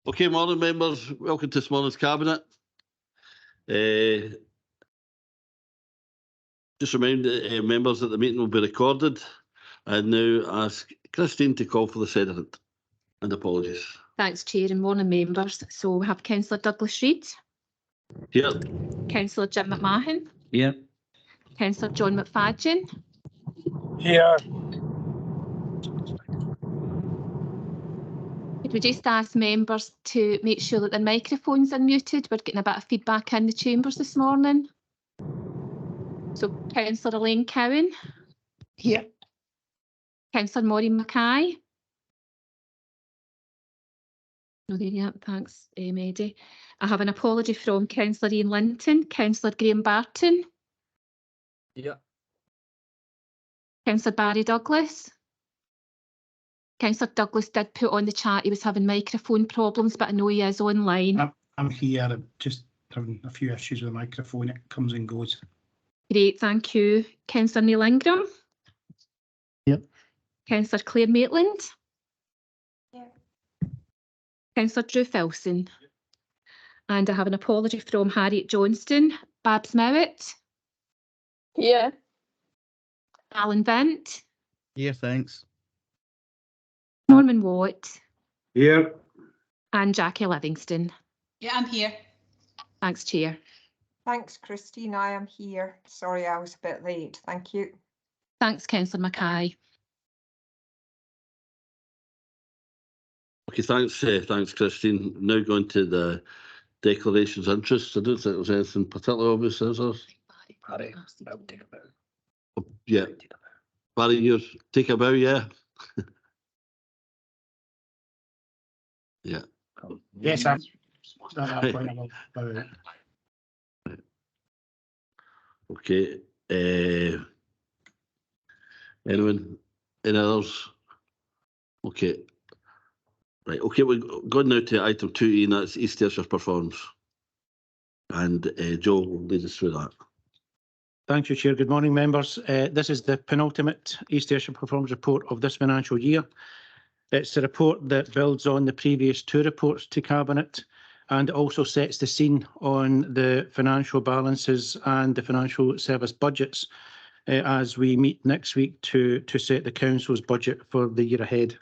Okay, morning members, welcome to this morning's Cabinet. Just remind members that the meeting will be recorded. I now ask Christine to call for the sediment, and apologies. Thanks, Chair, and morning members. So we have Councillor Douglas Reid. Here. Councillor Jim McMahon. Here. Councillor John McFadden. Here. Could we just ask members to make sure that their microphones are muted? We're getting a bit of feedback in the chambers this morning. So Councillor Elaine Cowan. Here. Councillor Maureen Mackay. No, there yet. Thanks, Eddie. I have an apology from Councillor Ian Linton. Councillor Graham Barton. Yeah. Councillor Barry Douglas. Councillor Douglas did put on the chat he was having microphone problems, but I know he is online. I'm here. I'm just having a few issues with the microphone. It comes and goes. Great, thank you. Councillor Neil Ingram. Yep. Councillor Claire Maitland. Yeah. Councillor Drew Filson. And I have an apology from Harriet Johnston. Babs Mowat. Here. Alan Vint. Here, thanks. Norman Watt. Here. And Jackie Livingston. Yeah, I'm here. Thanks, Chair. Thanks, Christine. I am here. Sorry, I was a bit late. Thank you. Thanks, Councillor Mackay. Okay, thanks, Christine. Now going to the declarations of interest. I don't think there's anything particularly obvious, is there? Barry, I'll take a bow. Oh, yeah. Barry, you take a bow, yeah? Yeah. Yes, I'm. Okay. Anyone? Any others? Okay. Right. Okay, we're going now to item 2E, and that's East Ayrshire performance. And Joe will lead us through that. Thank you, Chair. Good morning, members. This is the penultimate East Ayrshire performance report of this financial year. It's a report that builds on the previous two reports to Cabinet and also sets the scene on the financial balances and the financial service budgets as we meet next week to set the Council's budget for the year ahead.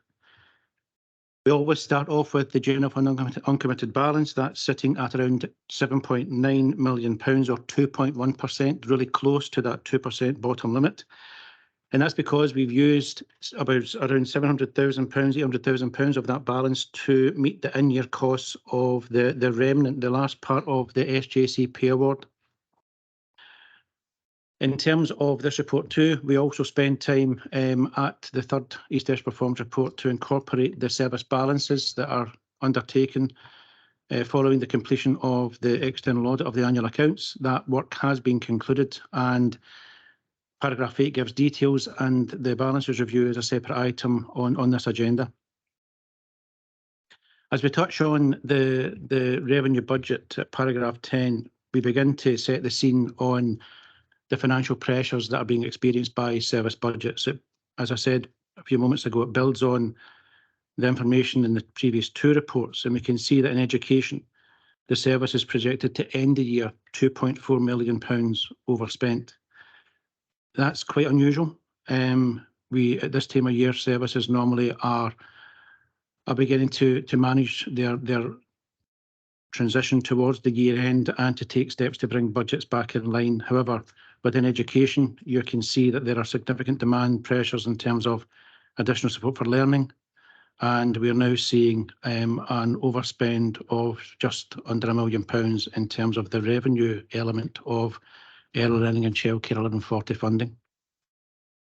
We always start off with the general fund uncommitted balance. That's sitting at around £7.9 million or 2.1%, really close to that 2% bottom limit. And that's because we've used about around £700,000, £800,000 of that balance to meet the in-year costs of the remnant, the last part of the SJCP award. In terms of this report too, we also spend time at the third East Ayrshire Performance Report to incorporate the service balances that are undertaken following the completion of the external audit of the annual accounts. That work has been concluded, and paragraph 8 gives details, and the balances review is a separate item on this agenda. As we touch on the revenue budget at paragraph 10, we begin to set the scene on the financial pressures that are being experienced by service budgets. As I said a few moments ago, it builds on the information in the previous two reports, and we can see that in education, the service is projected to end the year £2.4 million overspent. That's quite unusual. At this time of year, services normally are beginning to manage their transition towards the year end and to take steps to bring budgets back in line. However, within education, you can see that there are significant demand pressures in terms of additional support for learning, and we are now seeing an overspend of just under £1 million in terms of the revenue element of early learning and childcare 1140 funding.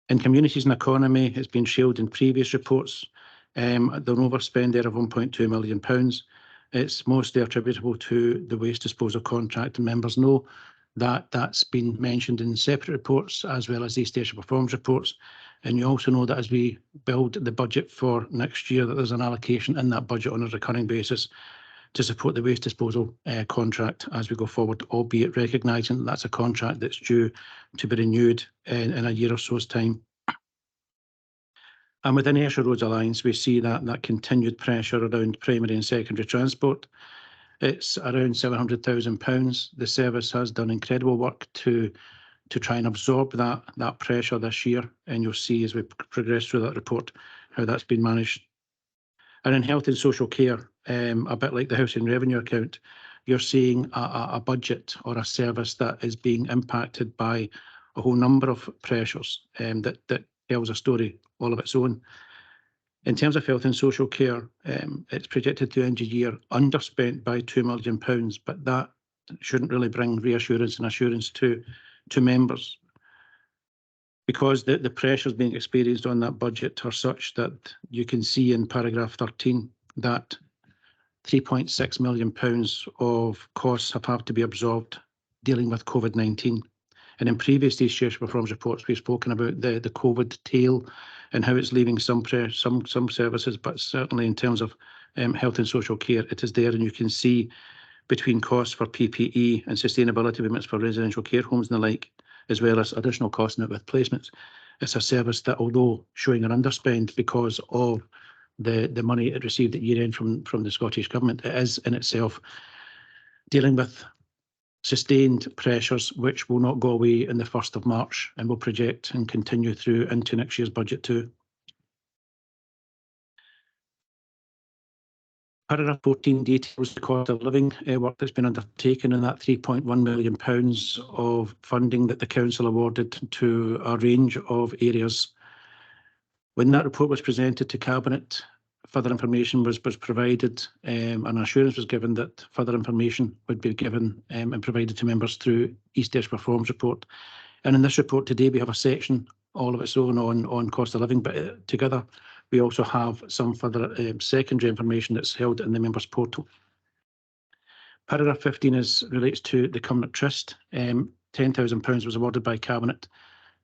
In communities and economy, it's been showed in previous reports, the overspend there of £1.2 million. It's mostly attributable to the waste disposal contract, and members know that that's been mentioned in separate reports as well as the East Ayrshire performance reports. And you also know that as we build the budget for next year, that there's an allocation in that budget on a recurring basis to support the waste disposal contract as we go forward, albeit recognising that that's a contract that's due to be renewed in a year or so's time. And within Ayrshire Roads Alliance, we see that continued pressure around primary and secondary transport. It's around £700,000. The service has done incredible work to try and absorb that pressure this year, and you'll see as we progress through that report how that's been managed. And in health and social care, a bit like the housing revenue account, you're seeing a budget or a service that is being impacted by a whole number of pressures that tells a story all of its own. In terms of health and social care, it's projected to end the year underspent by £2 million, but that shouldn't really bring reassurance and assurance to members, because the pressures being experienced on that budget are such that you can see in paragraph 13 that £3.6 million of costs have had to be absorbed dealing with COVID-19. And in previous East Ayrshire Performance reports, we've spoken about the COVID tail and how it's leaving some services, but certainly in terms of health and social care, it is there, and you can see between costs for PPE and sustainability payments for residential care homes and the like, as well as additional costs now with placements. It's a service that, although showing an underspend because of the money it received at year end from the Scottish Government, it is in itself dealing with sustained pressures which will not go away in the 1st of March and will project and continue through into next year's budget too. Paragraph 14 details the cost of living work that's been undertaken, and that £3.1 million of funding that the Council awarded to a range of areas. When that report was presented to Cabinet, further information was provided, and assurance was given that further information would be given and provided to members through East Ayrshire Performance report. And in this report today, we have a section all of its own on cost of living, but together we also have some further secondary information that's held in the members portal. Paragraph 15 relates to the Cumnock Trust. £10,000 was awarded by Cabinet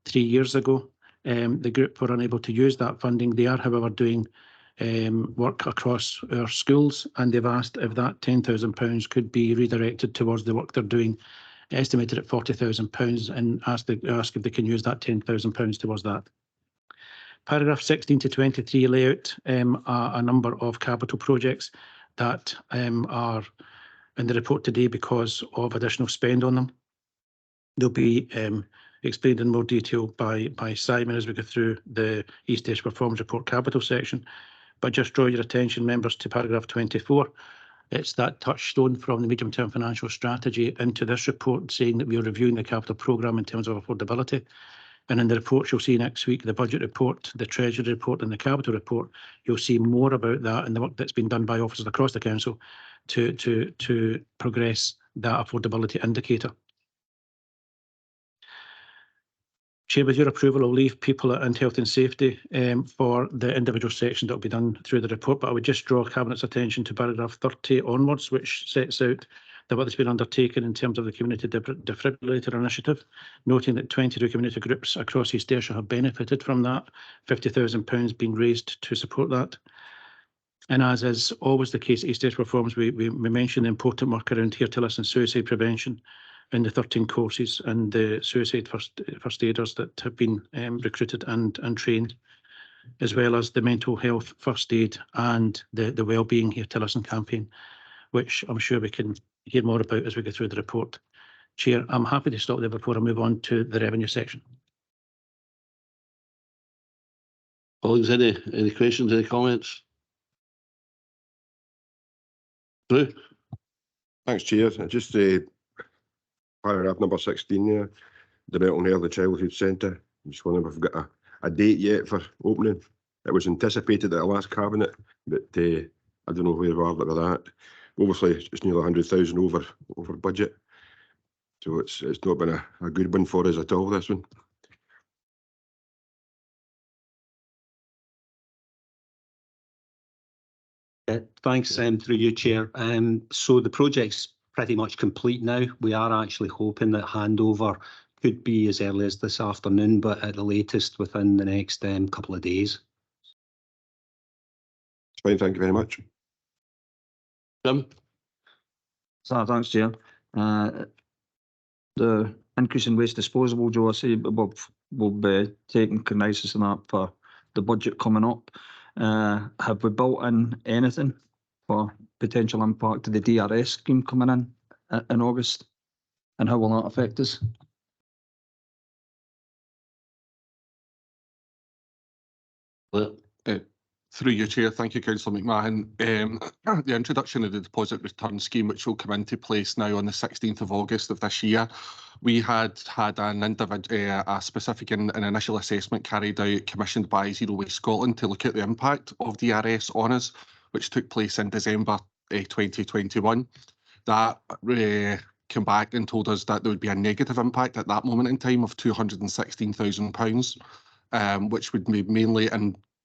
3 years ago. The group were unable to use that funding. They are, however, doing work across our schools, and they've asked if that £10,000 could be redirected towards the work they're doing, estimated at £40,000, and ask if they can use that £10,000 towards that. Paragraph 16 to 23 lay out a number of capital projects that are in the report today because of additional spend on them. They'll be explained in more detail by Simon as we go through the East Ayrshire Performance Report capital section. But just draw your attention, members, to paragraph 24. It's that touchstone from the medium-term financial strategy into this report, saying that we are reviewing the capital programme in terms of affordability. And in the reports you'll see next week, the budget report, the treasury report and the capital report, you'll see more about that and the work that's been done by officers across the council to progress that affordability indicator. Chair, with your approval, I'll leave people and health and safety for the individual section that will be done through the report, but I would just draw Cabinet's attention to paragraph 30 onwards, which sets out the work that's been undertaken in terms of the Community Defibrillator Initiative, noting that 22 community groups across East Ayrshire have benefited from that, £50,000 being raised to support that. And as is always the case at East Ayrshire Performance, we mention the important work around here to listen suicide prevention in the 13 courses and the suicide first aiders that have been recruited and trained, as well as the mental health first aid and the wellbeing Here to Listen campaign, which I'm sure we can hear more about as we go through the report. Chair, I'm happy to stop there before I move on to the revenue section. Colleagues, any questions, any comments? Drew? Thanks, Chair. Just paragraph number 16 there, the Mental Health and Childhood Centre. I'm just wondering if we've got a date yet for opening. It was anticipated at the last Cabinet, but I don't know where we are with that. Obviously, it's nearly 100,000 over budget, so it's not been a good one for us at all, this one. Thanks through you, Chair. So the project's pretty much complete now. We are actually hoping that handover could be as early as this afternoon, but at the latest within the next couple of days. Fine, thank you very much. Jim? So, thanks, Chair. The increase in waste disposal, Joe, I say we'll be taking cognizance of that for the budget coming up. Have we built in anything for potential impact of the DRS scheme coming in August? And how will that affect us? Through you, Chair. Thank you, Councillor McMahon. The introduction of the deposit return scheme, which will come into place now on the 16th of August of this year, we had a specific and initial assessment carried out, commissioned by Zero Waste Scotland, to look at the impact of DRS on us, which took place in December 2021. That came back and told us that there would be a negative impact at that moment in time of £216,000, which would be mainly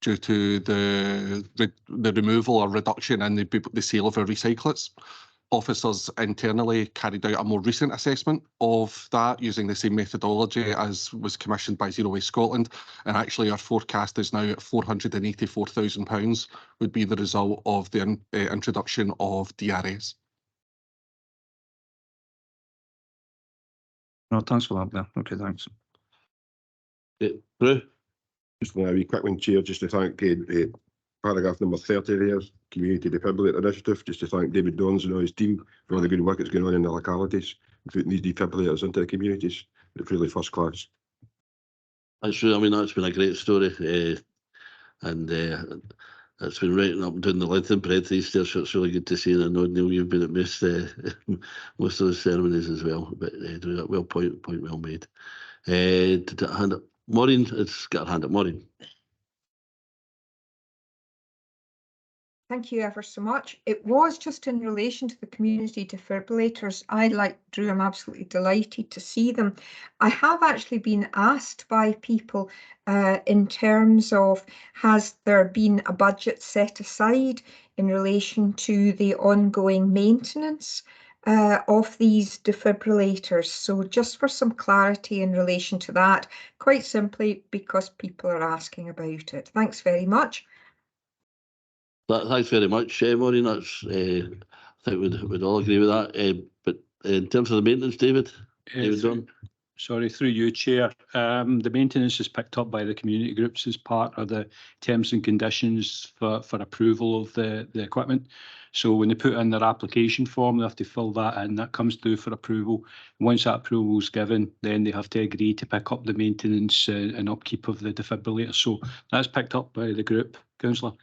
due to the removal or reduction in the sale of our recyclates. Officers internally carried out a more recent assessment of that using the same methodology as was commissioned by Zero Waste Scotland, and actually our forecast is now at £484,000 would be the result of the introduction of DRS. No, thanks for that, Ben. Okay, thanks. Brew? Just a wee quick one, Chair, just to thank paragraph number 30 there, Community Defibrillator Initiative, just to thank David Dons and all his team for all the good work that's going on in the localities, putting these defibrillators into the communities. It's really first class. That's true. I mean, that's been a great story, and it's been right up and down the length and breadth of Easter, so it's really good to see. And I know, Neil, you've been at most of those ceremonies as well, but point well made. Did it hand up? Maureen, it's got a hand up. Maureen. Thank you ever so much. It was just in relation to the community defibrillators. Like Drew, I'm absolutely delighted to see them. I have actually been asked by people in terms of, has there been a budget set aside in relation to the ongoing maintenance of these defibrillators? So just for some clarity in relation to that, quite simply because people are asking about it. Thanks very much. Thanks very much, Maureen. That's, I think we'd all agree with that. But in terms of the maintenance, David Dunn. Sorry, through you, Chair. The maintenance is picked up by the community groups as part of the terms and conditions for approval of the equipment. So when they put in their application form, they have to fill that in. That comes through for approval. Once that approval is given, then they have to agree to pick up the maintenance and upkeep of the defibrillator. So that's picked up by the group, Councillor.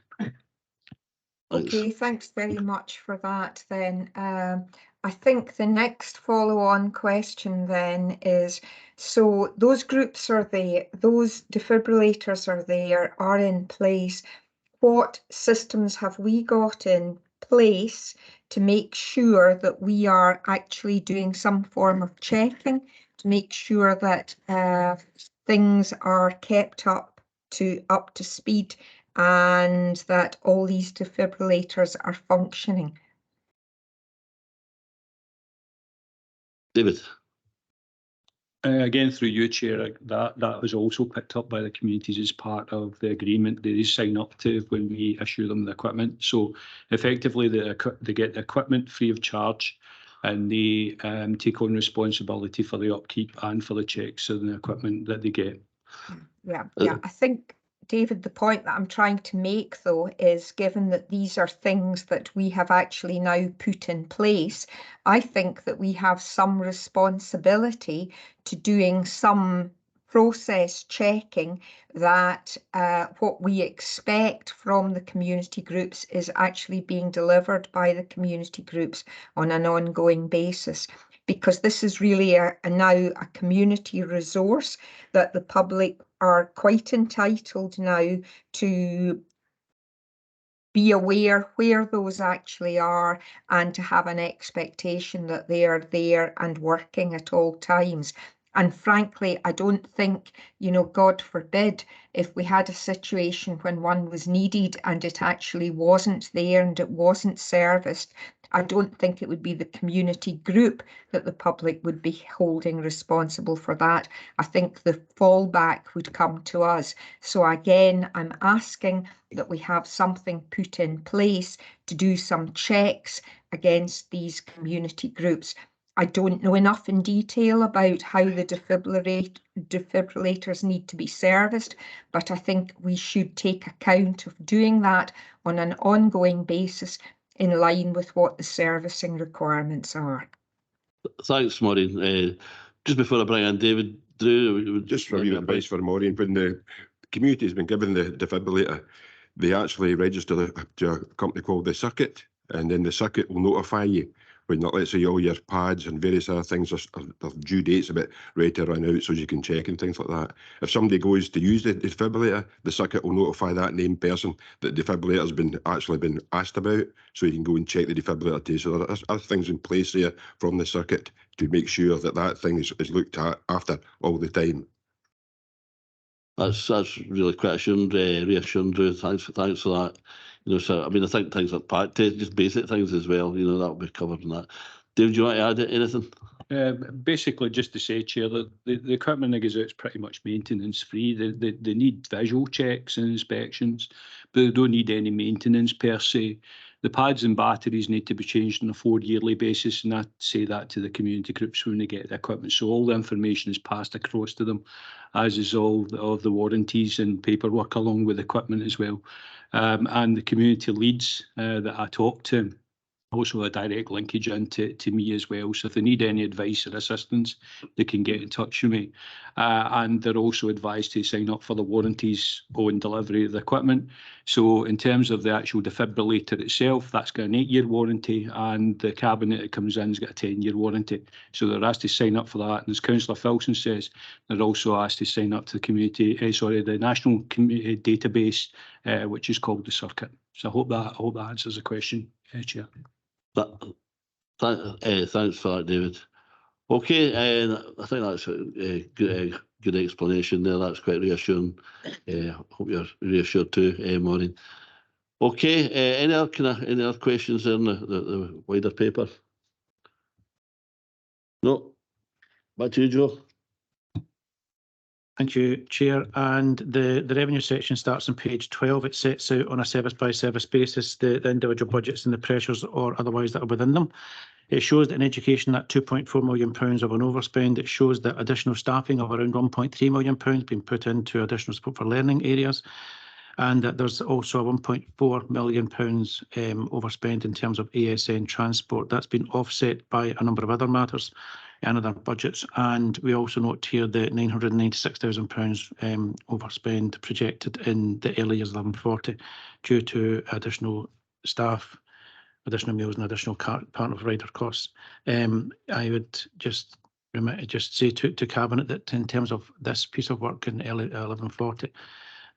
Okay, thanks very much for that then. I think the next follow-on question then is, so those groups are there, those defibrillators are in place. What systems have we got in place to make sure that we are actually doing some form of checking to make sure that things are kept up to speed and that all these defibrillators are functioning? David. Again, through you, Chair, that was also picked up by the communities as part of the agreement they sign up to when we issue them the equipment. So effectively, they get the equipment free of charge, and they take on responsibility for the upkeep and for the checks of the equipment that they get. Yeah. I think, David, the point that I'm trying to make, though, is given that these are things that we have actually now put in place, I think that we have some responsibility to doing some process checking that what we expect from the community groups is actually being delivered by the community groups on an ongoing basis. Because this is really now a community resource that the public are quite entitled now to be aware where those actually are and to have an expectation that they are there and working at all times. And frankly, I don't think, God forbid, if we had a situation when one was needed and it actually wasn't there and it wasn't serviced, I don't think it would be the community group that the public would be holding responsible for that. I think the fallback would come to us. So again, I'm asking that we have something put in place to do some checks against these community groups. I don't know enough in detail about how the defibrillators need to be serviced, but I think we should take account of doing that on an ongoing basis in line with what the servicing requirements are. Thanks, Maureen. Just before I bring in David, Drew, Just for your advice for Maureen, when the community has been given the defibrillator, they actually register to a company called the Circuit, and then the Circuit will notify you when, let's say, all your pads and various other things are due dates a bit ready to run out, so you can check and things like that. If somebody goes to use the defibrillator, the Circuit will notify that named person that the defibrillator has actually been asked about, so you can go and check the defibrillator too. So there are things in place there from the Circuit to make sure that that thing is looked at after all the time. That's really quite reassuring, Drew. Thanks for that. You know, so I mean, I think things like pack test, just basic things as well. You know, that will be covered in that. David, do you want to add anything? Basically, just to say, Chair, that the equipment that goes out is pretty much maintenance free. They need visual checks and inspections, but they don't need any maintenance per se. The pads and batteries need to be changed on a 4-yearly basis, and I say that to the community groups when they get the equipment. So all the information is passed across to them, as is all of the warranties and paperwork along with equipment as well. And the community leads that I talk to also a direct linkage into me as well. So if they need any advice or assistance, they can get in touch with me. And they're also advised to sign up for the warranties on delivery of the equipment. So in terms of the actual defibrillator itself, that's got an 8-year warranty, and the cabinet it comes in has got a 10-year warranty. So they're asked to sign up for that. And as Councillor Filson says, they're also asked to sign up to the national community database, which is called the Circuit. So I hope that answers the question, Chair. Thanks for that, David. Okay, I think that's a good explanation there. That's quite reassuring. Hope you're reassured too, Maureen. Okay, any other questions in the wider paper? No. Back to you, Joe. Thank you, Chair. And the revenue section starts on page 12. It sets out on a service-by-service basis the individual budgets and the pressures or otherwise that are within them. It shows that in education that £2.4 million of an overspend. It shows that additional staffing of around £1.3 million being put into additional support for learning areas, and that there's also a £1.4 million overspend in terms of ASN transport. That's been offset by a number of other matters and other budgets. And we also note here the £996,000 overspend projected in the early years 1140 due to additional staff, additional meals and additional partner provider costs. I would just say to Cabinet that in terms of this piece of work in early 1140,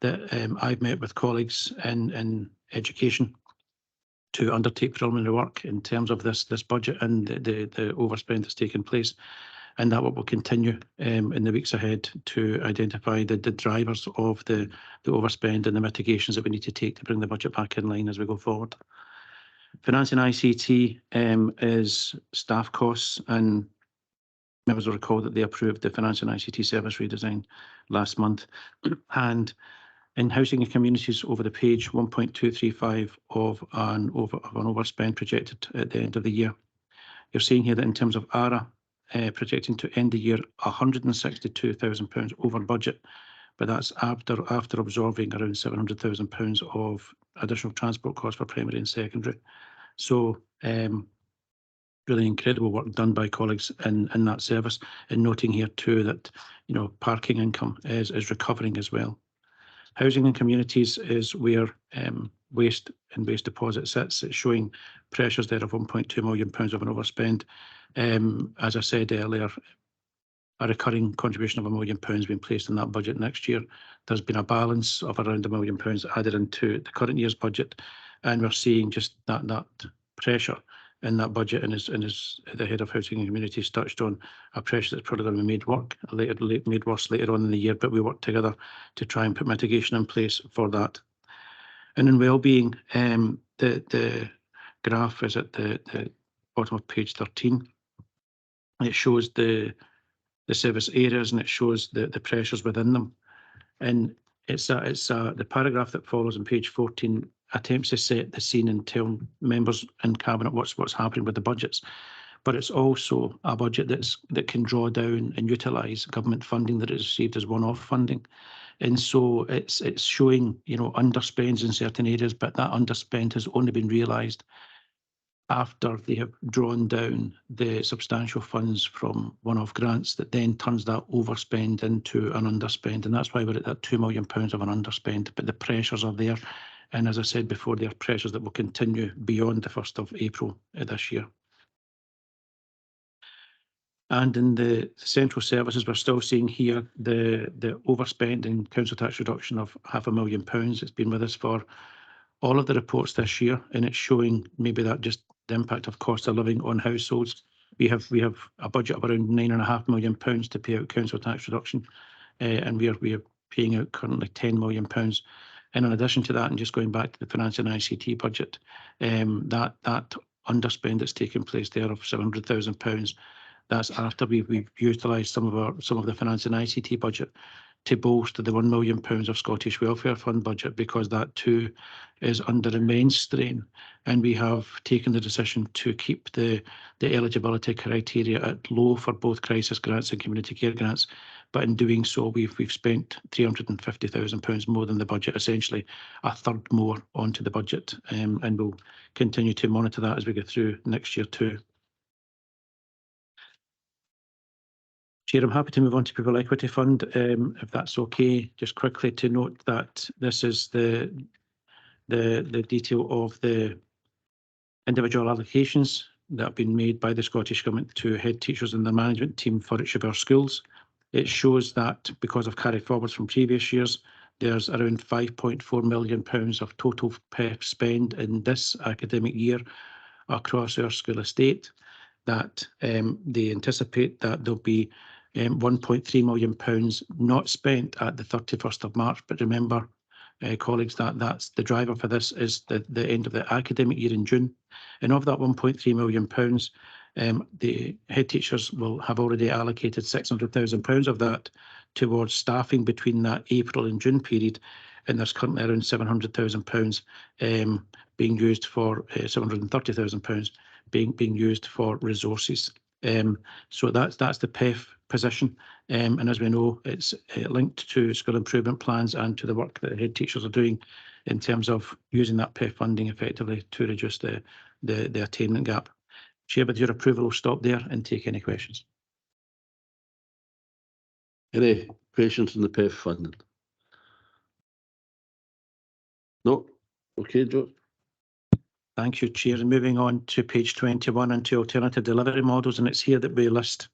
that I've met with colleagues in education to undertake preliminary work in terms of this budget and the overspend that's taken place, and that will continue in the weeks ahead to identify the drivers of the overspend and the mitigations that we need to take to bring the budget back in line as we go forward. Finance and ICT is staff costs, and members will recall that they approved the Finance and ICT service redesign last month. And in housing and communities over the page, 1.235 of an overspend projected at the end of the year. You're seeing here that in terms of ARA, projecting to end the year £162,000 over budget, but that's after absorbing around £700,000 of additional transport costs for primary and secondary. So really incredible work done by colleagues in that service, and noting here too that parking income is recovering as well. Housing and communities is where waste and waste deposit sits. It's showing pressures there of £1.2 million of an overspend. As I said earlier, a recurring contribution of £1 million being placed in that budget next year. There's been a balance of around £1 million added into the current year's budget, and we're seeing just that pressure in that budget, and as the head of housing and communities touched on, a pressure that's probably going to be made worse later on in the year, but we work together to try and put mitigation in place for that. And in wellbeing, the graph is at the bottom of page 13. It shows the service areas, and it shows the pressures within them. And it's the paragraph that follows on page 14 attempts to set the scene and tell members in Cabinet what's happening with the budgets. but it's also a budget that can draw down and utilise government funding that is received as one-off funding. And so it's showing, you know, underspends in certain areas, but that underspend has only been realised after they have drawn down the substantial funds from one-off grants that then turns that overspend into an underspend. And that's why we're at that £2 million of an underspend, but the pressures are there. And as I said before, there are pressures that will continue beyond the 1st of April this year. And in the central services, we're still seeing here the overspend in council tax reduction of £500,000. It's been with us for all of the reports this year, and it's showing maybe that just the impact of cost of living on households. We have a budget of around £9.5 million to pay out council tax reduction, and we are paying out currently £10 million. And in addition to that, and just going back to the finance and ICT budget, that underspend that's taken place there of £700,000. That's after we've utilised some of the finance and ICT budget to bolster the £1 million of Scottish Welfare Fund budget, because that too is under immense strain. And we have taken the decision to keep the eligibility criteria at low for both crisis grants and community care grants. But in doing so, we've spent £350,000 more than the budget, essentially a third more onto the budget, and we'll continue to monitor that as we go through next year too. Chair, I'm happy to move on to People Equity Fund, if that's okay. Just quickly to note that this is the detail of the individual allocations that have been made by the Scottish Government to head teachers and their management team for Ayrshire schools. It shows that because of carry forwards from previous years, there's around £5.4 million of total PEF spend in this academic year across our school estate. That they anticipate that there'll be £1.3 million not spent at the 31st of March. But remember, colleagues, that's the driver for this is the end of the academic year in June. And of that £1.3 million, the head teachers will have already allocated £600,000 of that towards staffing between that April and June period. And there's currently around £700,000 being used for £730,000 being used for resources. So that's the PEF position, and as we know, it's linked to school improvement plans and to the work that the head teachers are doing in terms of using that PEF funding effectively to reduce the attainment gap. Chair, with your approval, I'll stop there and take any questions. Any questions on the PEF funding? No? Okay, Joe. Thank you, Chair. And moving on to page 21 and to alternative delivery models, and it's here that we list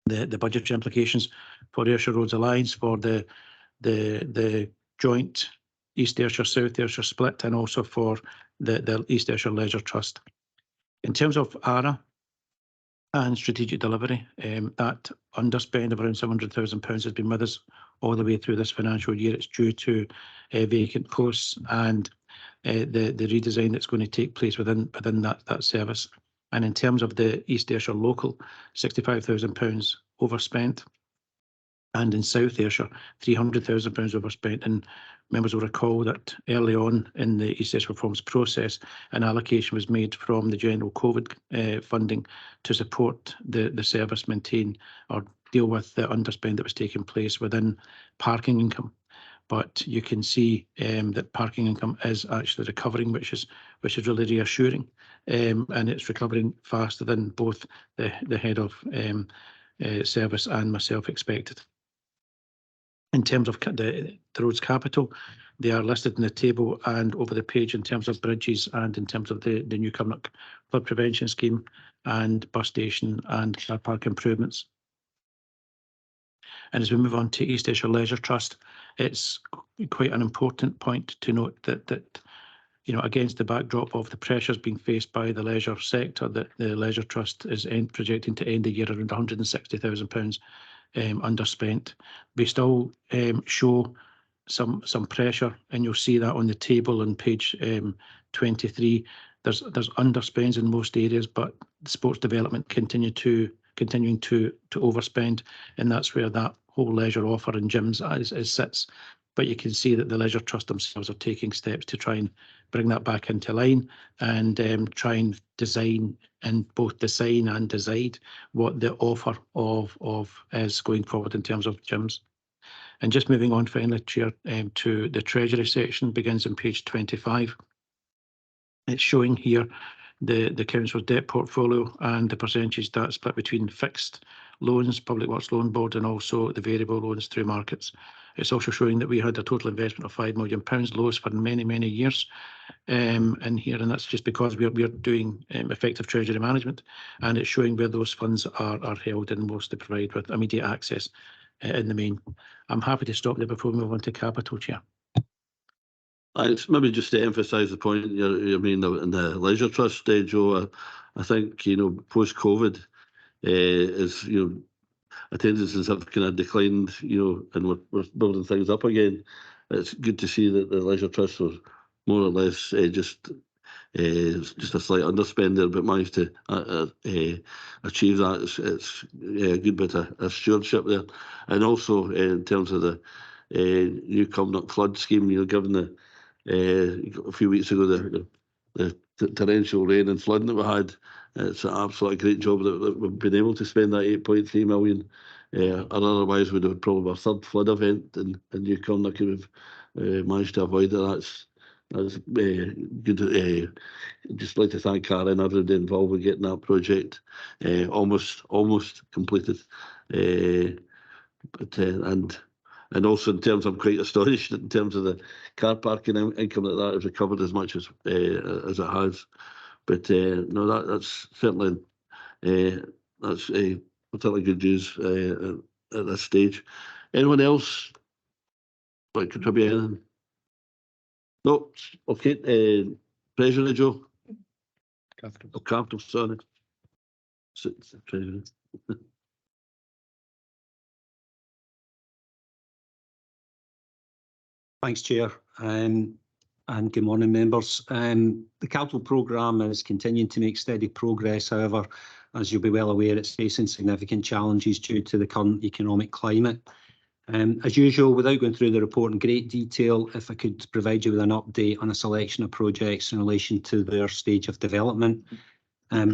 the budgetary implications for Ayrshire Roads Alliance, for the joint East Ayrshire South Ayrshire split, and also for the East Ayrshire Leisure Trust. In terms of ARA and strategic delivery, that underspend of around £700,000 has been with us all the way through this financial year. It's due to vacant posts and the redesign that's going to take place within that service. And in terms of the East Ayrshire local, £65,000 overspent, and in South Ayrshire, £300,000 overspent. And members will recall that early on in the East Ayrshire reforms process, an allocation was made from the general COVID funding to support the service maintain or deal with the underspend that was taking place within parking income. But you can see that parking income is actually recovering, which is really reassuring, and it's recovering faster than both the head of service and myself expected. In terms of the roads capital, they are listed in the table and over the page in terms of bridges and in terms of the new Cumnock flood prevention scheme and bus station and car park improvements. And as we move on to East Ayrshire Leisure Trust, it's quite an important point to note that you know, against the backdrop of the pressures being faced by the leisure sector, that the Leisure Trust is projecting to end the year around £160,000 underspent. We still show some pressure, and you'll see that on the table on page 23. There's underspends in most areas, but the sports development continuing to overspend, and that's where that whole leisure offer in gyms sits. But you can see that the Leisure Trust themselves are taking steps to try and bring that back into line and try and design in both design and decide what the offer of is going forward in terms of gyms. And just moving on finally, Chair, to the Treasury section, begins on page 25. It's showing here the council's debt portfolio and the percentages that split between fixed loans, Public Works Loan Board, and also the variable loans through markets. It's also showing that we had a total investment of £5 million, lowest for many, many years in here, and that's just because we're doing effective treasury management, and it's showing where those funds are held and mostly provide with immediate access in the main. I'm happy to stop there before we move on to capital, Chair. Thanks. Maybe just to emphasise the point you mean in the Leisure Trust, Joe. I think post-COVID is attendances have kind of declined, and we're building things up again. It's good to see that the Leisure Trust was more or less just a slight underspend there, but managed to achieve that. It's a good bit of stewardship there, and also in terms of the new Cumnock flood scheme, given a few weeks ago the torrential rain and flooding that we had. It's an absolutely great job that we've been able to spend that 8.3 million. Otherwise, we'd have probably our third flood event in New Cumnock. We've managed to avoid it. That's good. Just like to thank Karen and everybody involved with getting that project almost completed. And also in terms, I'm quite astonished in terms of the car parking income that has recovered as much as it has. But no, that's certainly particularly good news at this stage. Anyone else like contribute anything? No. Okay. Treasury, Joe. Capital. Oh, capital. Sorry. Treasury. Thanks, Chair, and good morning, members. The capital programme is continuing to make steady progress. However, as you'll be well aware, it's facing significant challenges due to the current economic climate. As usual, without going through the report in great detail, if I could provide you with an update on a selection of projects in relation to their stage of development.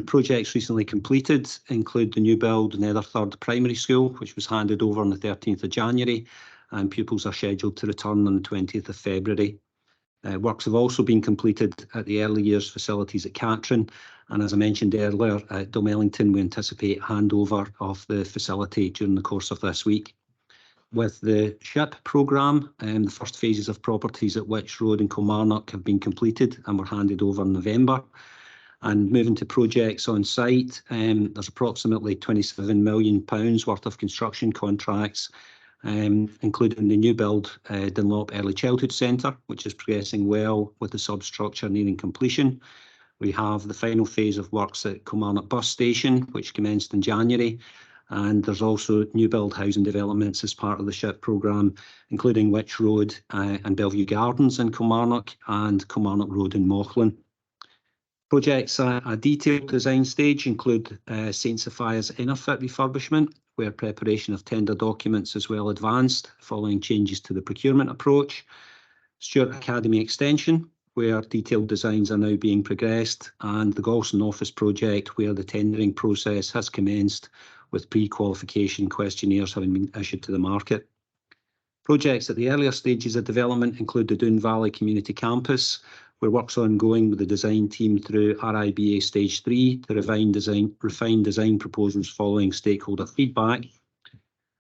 Projects recently completed include the new build Netherthird Primary School, which was handed over on the 13th of January, and pupils are scheduled to return on the 20th of February. Works have also been completed at the early years facilities at Catrin, and as I mentioned earlier, at Dumellington we anticipate handover of the facility during the course of this week. With the SHIP programme, the first phases of properties at Witch Road and Kilmarnock have been completed and were handed over in November. And moving to projects on site, there's approximately £27 million worth of construction contracts, including the new build Dunlop Early Childhood Centre, which is progressing well with the substructure nearing completion. We have the final phase of works at Kilmarnock Bus Station, which commenced in January. And there's also new build housing developments as part of the SHIP programme, including Witch Road and Bellevue Gardens in Kilmarnock and Kilmarnock Road in Mauchline. Projects at a detailed design stage include St Sophia's Innerfit refurbishment, where preparation of tender documents is well advanced following changes to the procurement approach. Stuart Academy Extension, where detailed designs are now being progressed, and the Galston Office project, where the tendering process has commenced with pre-qualification questionnaires having been issued to the market. Projects at the earlier stages of development include the Doon Valley Community Campus, where work's ongoing with the design team through RIBA Stage 3 to refine design proposals following stakeholder feedback.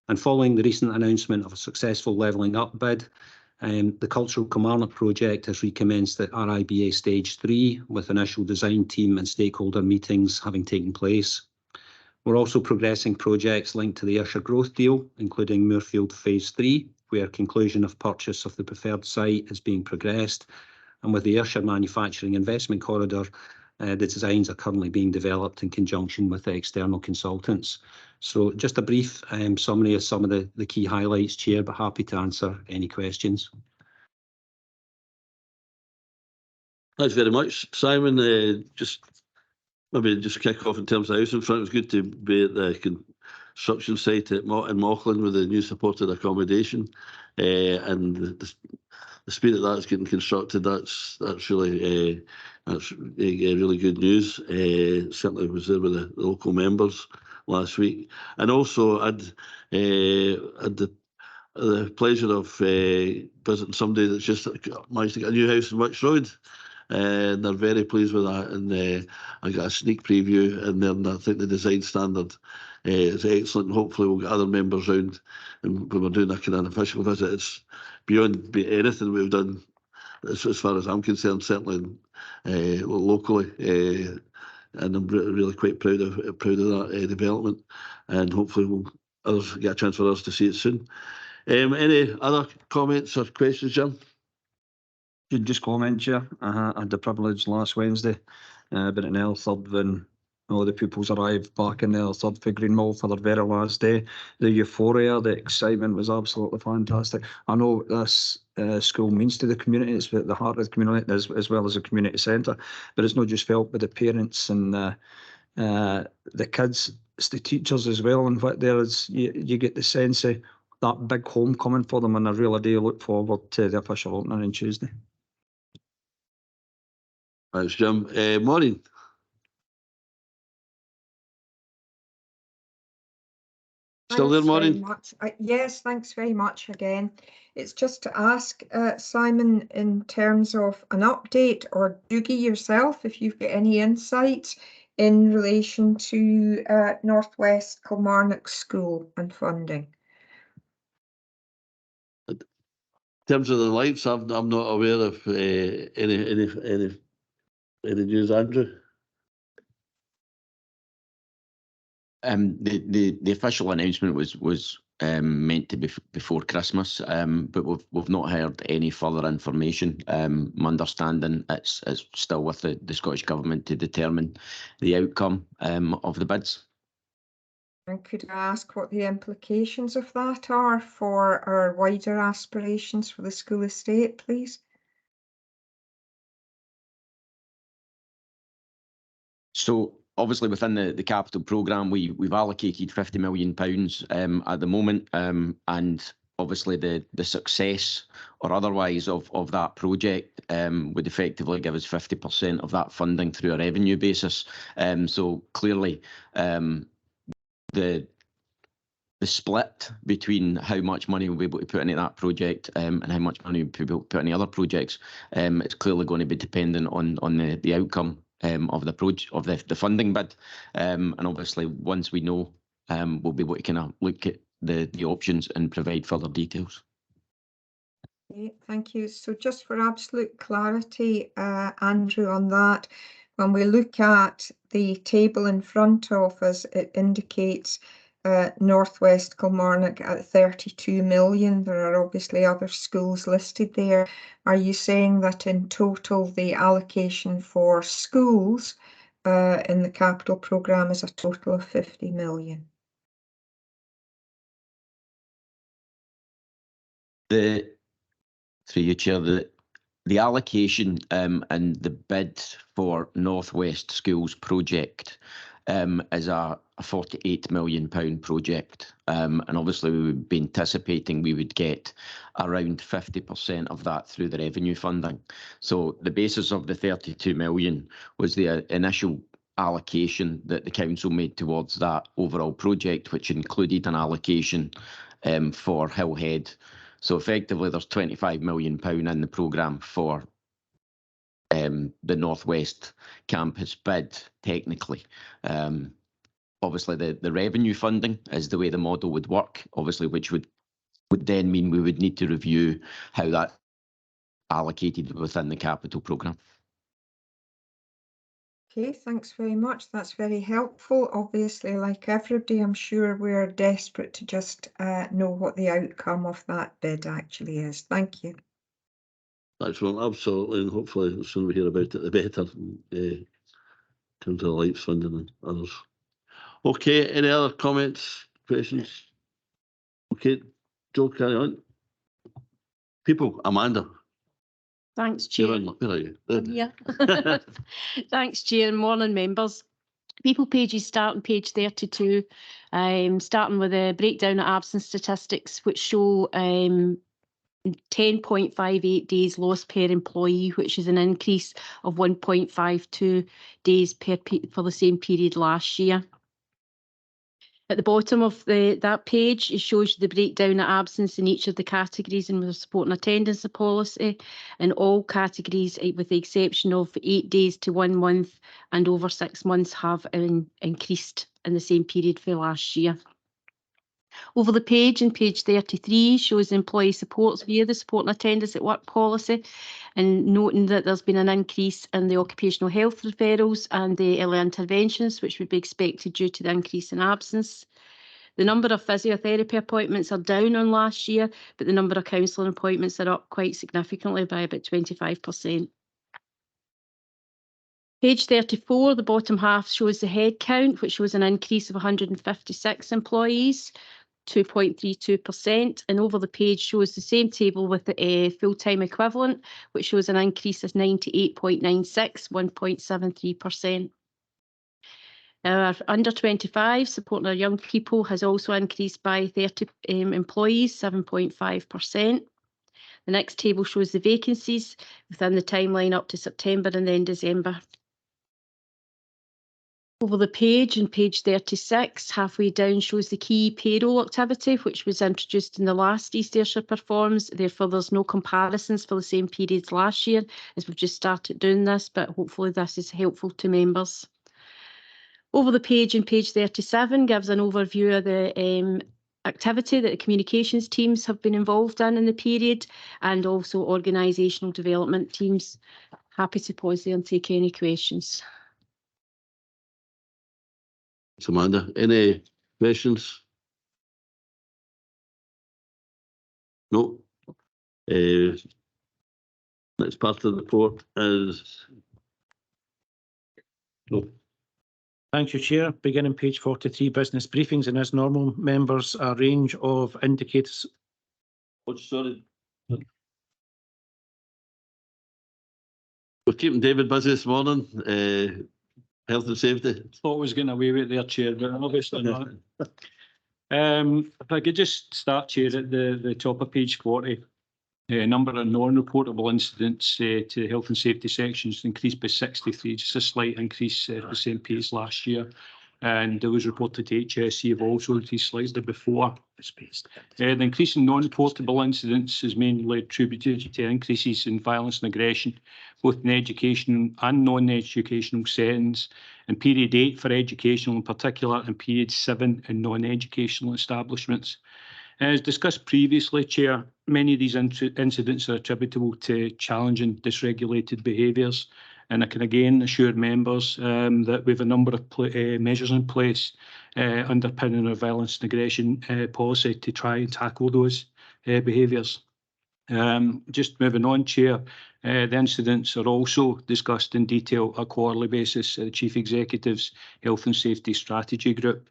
And following the recent announcement of a successful levelling up bid, the Cultural Kilmarnock project has recommenced at RIBA Stage 3, with initial design team and stakeholder meetings having taken place. We're also progressing projects linked to the Ayrshire growth deal, including Moorfield Phase 3, where conclusion of purchase of the preferred site is being progressed. And with the Ayrshire Manufacturing Investment Corridor, the designs are currently being developed in conjunction with the external consultants. So just a brief summary of some of the key highlights, Chair, but happy to answer any questions. Thanks very much, Simon. Maybe just kick off in terms of housing front. It was good to be at the construction site in Mauchline with the new supported accommodation. and the speed that that's getting constructed, that's really really good news. Certainly was there with the local members last week, and also had the pleasure of visiting somebody that's just managed to get a new house in Wicks Road. And they're very pleased with that, and I got a sneak preview, and then I think the design standard is excellent, and hopefully we'll get other members round, and when we're doing a kind of official visit, it's beyond anything we've done as far as I'm concerned, certainly locally, and I'm really quite proud of that development, and hopefully others get a chance for us to see it soon. Any other comments or questions, Jim? Should just comment, Chair. I had the privilege last Wednesday, but in Elthard when all the pupils arrived back in Elthard for Greenmall for their very last day. The euphoria, the excitement was absolutely fantastic. I know what this school means to the community. It's at the heart of the community as well as a community centre, but it's not just felt by the parents and the kids, it's the teachers as well. And what there is, you get the sense of that big homecoming for them, and I really do look forward to the official opening on Tuesday. Thanks, Jim. Maureen. Still there, Maureen? Yes, thanks very much again. It's just to ask Simon, in terms of an update, or Doogie yourself, if you've got any insights in relation to Northwest Kilmarnock School and funding. In terms of the lights, I'm not aware of any news, Andrew. The official announcement was meant to be before Christmas, but we've not heard any further information. My understanding it's still with the Scottish Government to determine the outcome of the bids. And could I ask what the implications of that are for our wider aspirations for the school estate, please? So obviously within the capital programme, we've allocated £50 million at the moment, and obviously the success or otherwise of that project would effectively give us 50% of that funding through a revenue basis. So clearly the split between how much money we'll be able to put into that project and how much money we'll be able to put into other projects, it's clearly going to be dependent on the outcome of the funding bid, and obviously once we know, we'll be able to kind of look at the options and provide further details. Okay, thank you. So just for absolute clarity, Andrew, on that, when we look at the table in front of us, it indicates Northwest Kilmarnock at 32 million. There are obviously other schools listed there. Are you saying that in total the allocation for schools in the capital programme is a total of 50 million? Through you, Chair, the allocation and the bid for Northwest Schools project is a £48 million project, and obviously we would be anticipating we would get around 50% of that through the revenue funding. So the basis of the 32 million was the initial allocation that the council made towards that overall project, which included an allocation for Hillhead. So effectively there's £25 million in the programme for the Northwest campus bid, technically. Obviously the revenue funding is the way the model would work, obviously, which would then mean we would need to review how that allocated within the capital programme. Okay, thanks very much. That's very helpful. Obviously, like everybody, I'm sure we're desperate to just know what the outcome of that bid actually is. Thank you. Thanks, well, absolutely, and hopefully the sooner we hear about it, the better, in terms of the lights funding and others. Okay, any other comments, questions? Okay, Joe, carry on. People, Amanda. Thanks, Chair. Where are you? I'm here. Thanks, Chair. Morning, members. People pages start on page 32, starting with a breakdown of absence statistics, which show 10.58 days lost per employee, which is an increase of 1.52 days for the same period last year. At the bottom of that page, it shows you the breakdown of absence in each of the categories in the support and attendance policy, and all categories, with the exception of 8 days to 1 month and over 6 months, have increased in the same period for last year. Over the page, in page 33, shows employee supports via the support and attendance at work policy, and noting that there's been an increase in the occupational health referrals and the early interventions, which would be expected due to the increase in absence. The number of physiotherapy appointments are down on last year, but the number of counselling appointments are up quite significantly by about 25%. Page 34, the bottom half, shows the head count, which shows an increase of 156 employees, 2.32%, and over the page shows the same table with the full-time equivalent, which shows an increase of 98.96, 1.73%. Our under 25 supporting our young people has also increased by 30 employees, 7.5%. The next table shows the vacancies within the timeline up to September and then December. Over the page, in page 36, halfway down, shows the key payroll activity, which was introduced in the last East Ayrshire Performs. Therefore, there's no comparisons for the same periods last year, as we've just started doing this, but hopefully this is helpful to members. Over the page, in page 37, gives an overview of the activity that the communications teams have been involved in the period, and also organisational development teams. Happy to pause there and take any questions. Amanda, any questions? No. Next part of the report is no. Thank you, Chair. Beginning page 43, business briefings, and as normal, members, a range of indicators. Oh, sorry. We're keeping David busy this morning. Health and safety. Thought I was getting away with it there, Chair, but obviously not. If I could just start, Chair, at the top of page 40. Number of non-reportable incidents to the health and safety sections increased by 63, just a slight increase the same pace last year. And there was reported to HSE have also increased slightly before. The increase in non-reportable incidents is mainly attributed to increases in violence and aggression, both in education and non-educational settings, in period 8 for educational in particular, and period 7 in non-educational establishments. As discussed previously, Chair, many of these incidents are attributable to challenging dysregulated behaviours, and I can again assure members that we have a number of measures in place underpinning our violence and aggression policy to try and tackle those behaviours. Just moving on, Chair, the incidents are also discussed in detail on a quarterly basis at the Chief Executive's Health and Safety Strategy Group.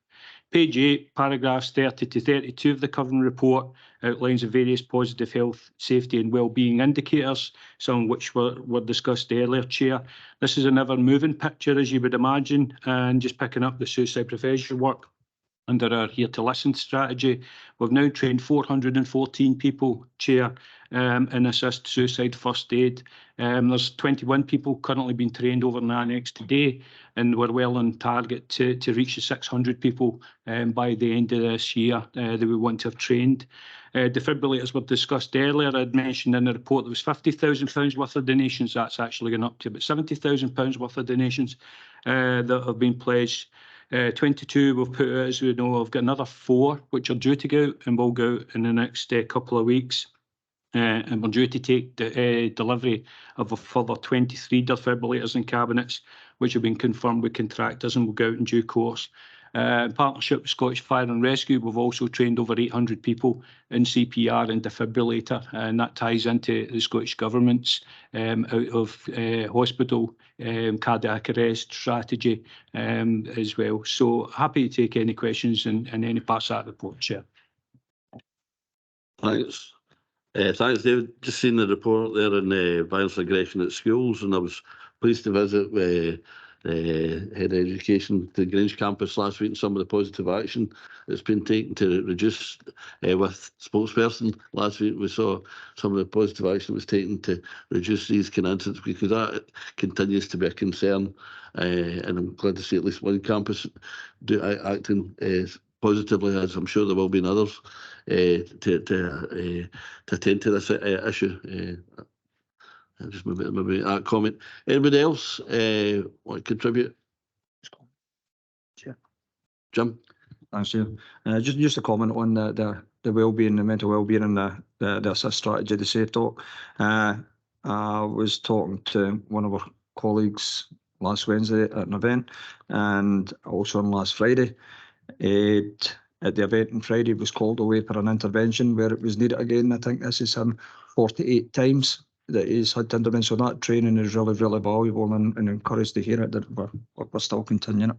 Page 8, paragraphs 30 to 32 of the covering report outlines the various positive health, safety and wellbeing indicators, some of which were discussed earlier, Chair. This is an ever-moving picture, as you would imagine, and just picking up the suicide prevention work under our Here to Listen strategy. We've now trained 414 people, Chair, in assist suicide first aid. There's 21 people currently being trained over in the annex today, and we're well on target to reach the 600 people by the end of this year that we want to have trained. Defibrillators were discussed earlier. I'd mentioned in the report there was £50,000 worth of donations. That's actually gone up to about £70,000 worth of donations that have been pledged. 22 we've put out, as we know. I've got another 4 which are due to go out and will go out in the next couple of weeks. And we're due to take the delivery of a further 23 defibrillators and cabinets, which have been confirmed with contractors and will go out in due course. In partnership with Scottish Fire and Rescue, we've also trained over 800 people in CPR and defibrillator, and that ties into the Scottish Government's out of hospital cardiac arrest strategy as well. So happy to take any questions in any parts of that report, Chair. Thanks. Thanks, David. Just seen the report there on violence and aggression at schools, and I was pleased to visit head of education to the Grange campus last week, and some of the positive action that's been taken to reduce with spokesperson last week. We saw some of the positive action was taken to reduce these kind of incidents, because that continues to be a concern, and I'm glad to see at least one campus acting positively, as I'm sure there will be in others, to attend to this issue. Just maybe that comment. Anybody else want to contribute? Chair. Jim? Thanks, Chair. Just a comment on the wellbeing, the mental wellbeing, and the assist strategy, the Safe Talk. I was talking to one of our colleagues last Wednesday at an event, and also on last Friday. At the event on Friday, was called away for an intervention where it was needed again. I think this is him 48 times that he's had to intervene. So that training is really, really valuable, and encouraged to hear it, that we're still continuing it.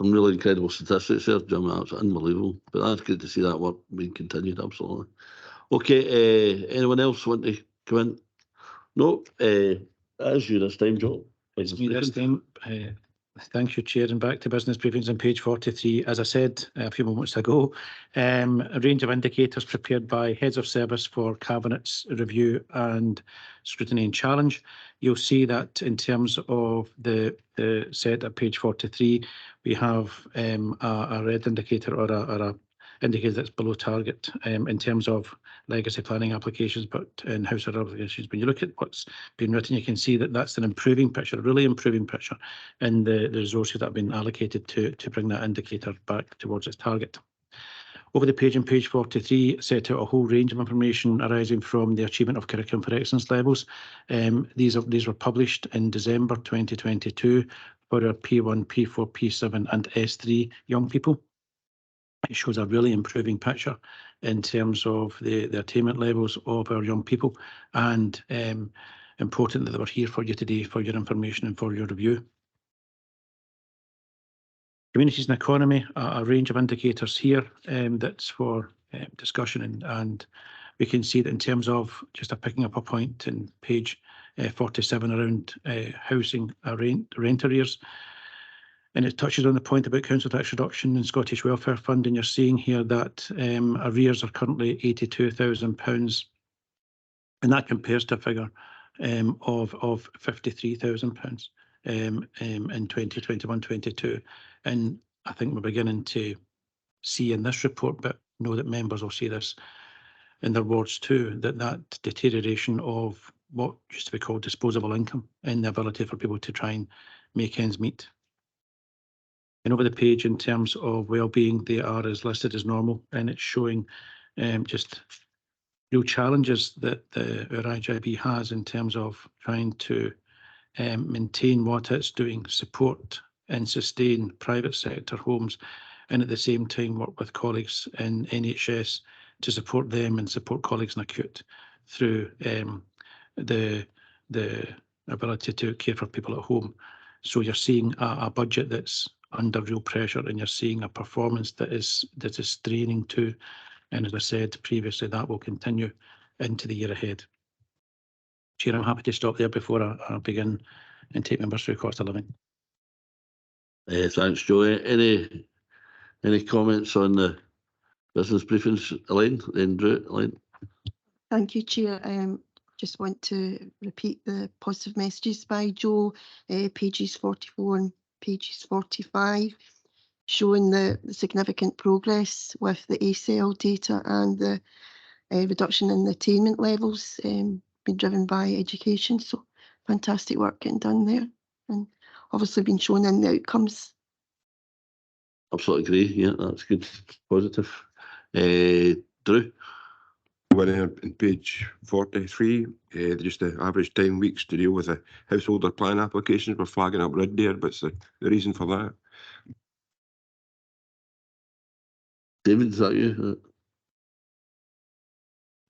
Some really incredible statistics there, Jim. That's unbelievable. But that's good to see that work being continued, absolutely. Okay, anyone else want to come in? No, as you this time, Joe. It's me this time. Thank you, Chair. And back to business briefings on page 43. As I said a few moments ago, a range of indicators prepared by heads of service for Cabinet's review and scrutiny and challenge. You'll see that in terms of the set at page 43, we have a red indicator, or a indicator that's below target in terms of legacy planning applications, but in house order applications. When you look at what's been written, you can see that that's an improving picture, a really improving picture in the resources that have been allocated to bring that indicator back towards its target. Over the page on page 43, set out a whole range of information arising from the achievement of curriculum for excellence levels. These were published in December 2022 for our P1, P4, P7 and S3 young people. It shows a really improving picture in terms of the attainment levels of our young people, and important that they were here for you today for your information and for your review. Communities and economy, a range of indicators here that's for discussion, and we can see that in terms of just picking up a point in page 47 around housing rent arrears. And it touches on the point about council tax reduction and Scottish Welfare Fund, and you're seeing here that arrears are currently £82,000, and that compares to a figure of £53,000 in 2021-22. And I think we're beginning to see in this report, but know that members will see this in their wards too, that deterioration of what used to be called disposable income and the ability for people to try and make ends meet. And over the page, in terms of wellbeing, they are as listed as normal, and it's showing just real challenges that our IJB has in terms of trying to maintain what it's doing, support and sustain private sector homes, and at the same time work with colleagues in NHS to support them and support colleagues in acute through the ability to care for people at home. So you're seeing a budget that's under real pressure, and you're seeing a performance that is straining too. And as I said previously, that will continue into the year ahead. Chair, I'm happy to stop there before I begin and take members through cost of living. Thanks, Joe. Any comments on the business briefings, Elaine? Then Drew, Elaine. Thank you, Chair. Just want to repeat the positive messages by Joe, pages 44 and pages 45, showing the significant progress with the ACL data and the reduction in the attainment levels being driven by education. So fantastic work getting done there, and obviously been shown in the outcomes. Absolutely agree. Yeah, that's good. Positive. Drew? On page 43, just the average 10 weeks to deal with the householder plan applications. We're flagging up red there, but the reason for that. David, is that you?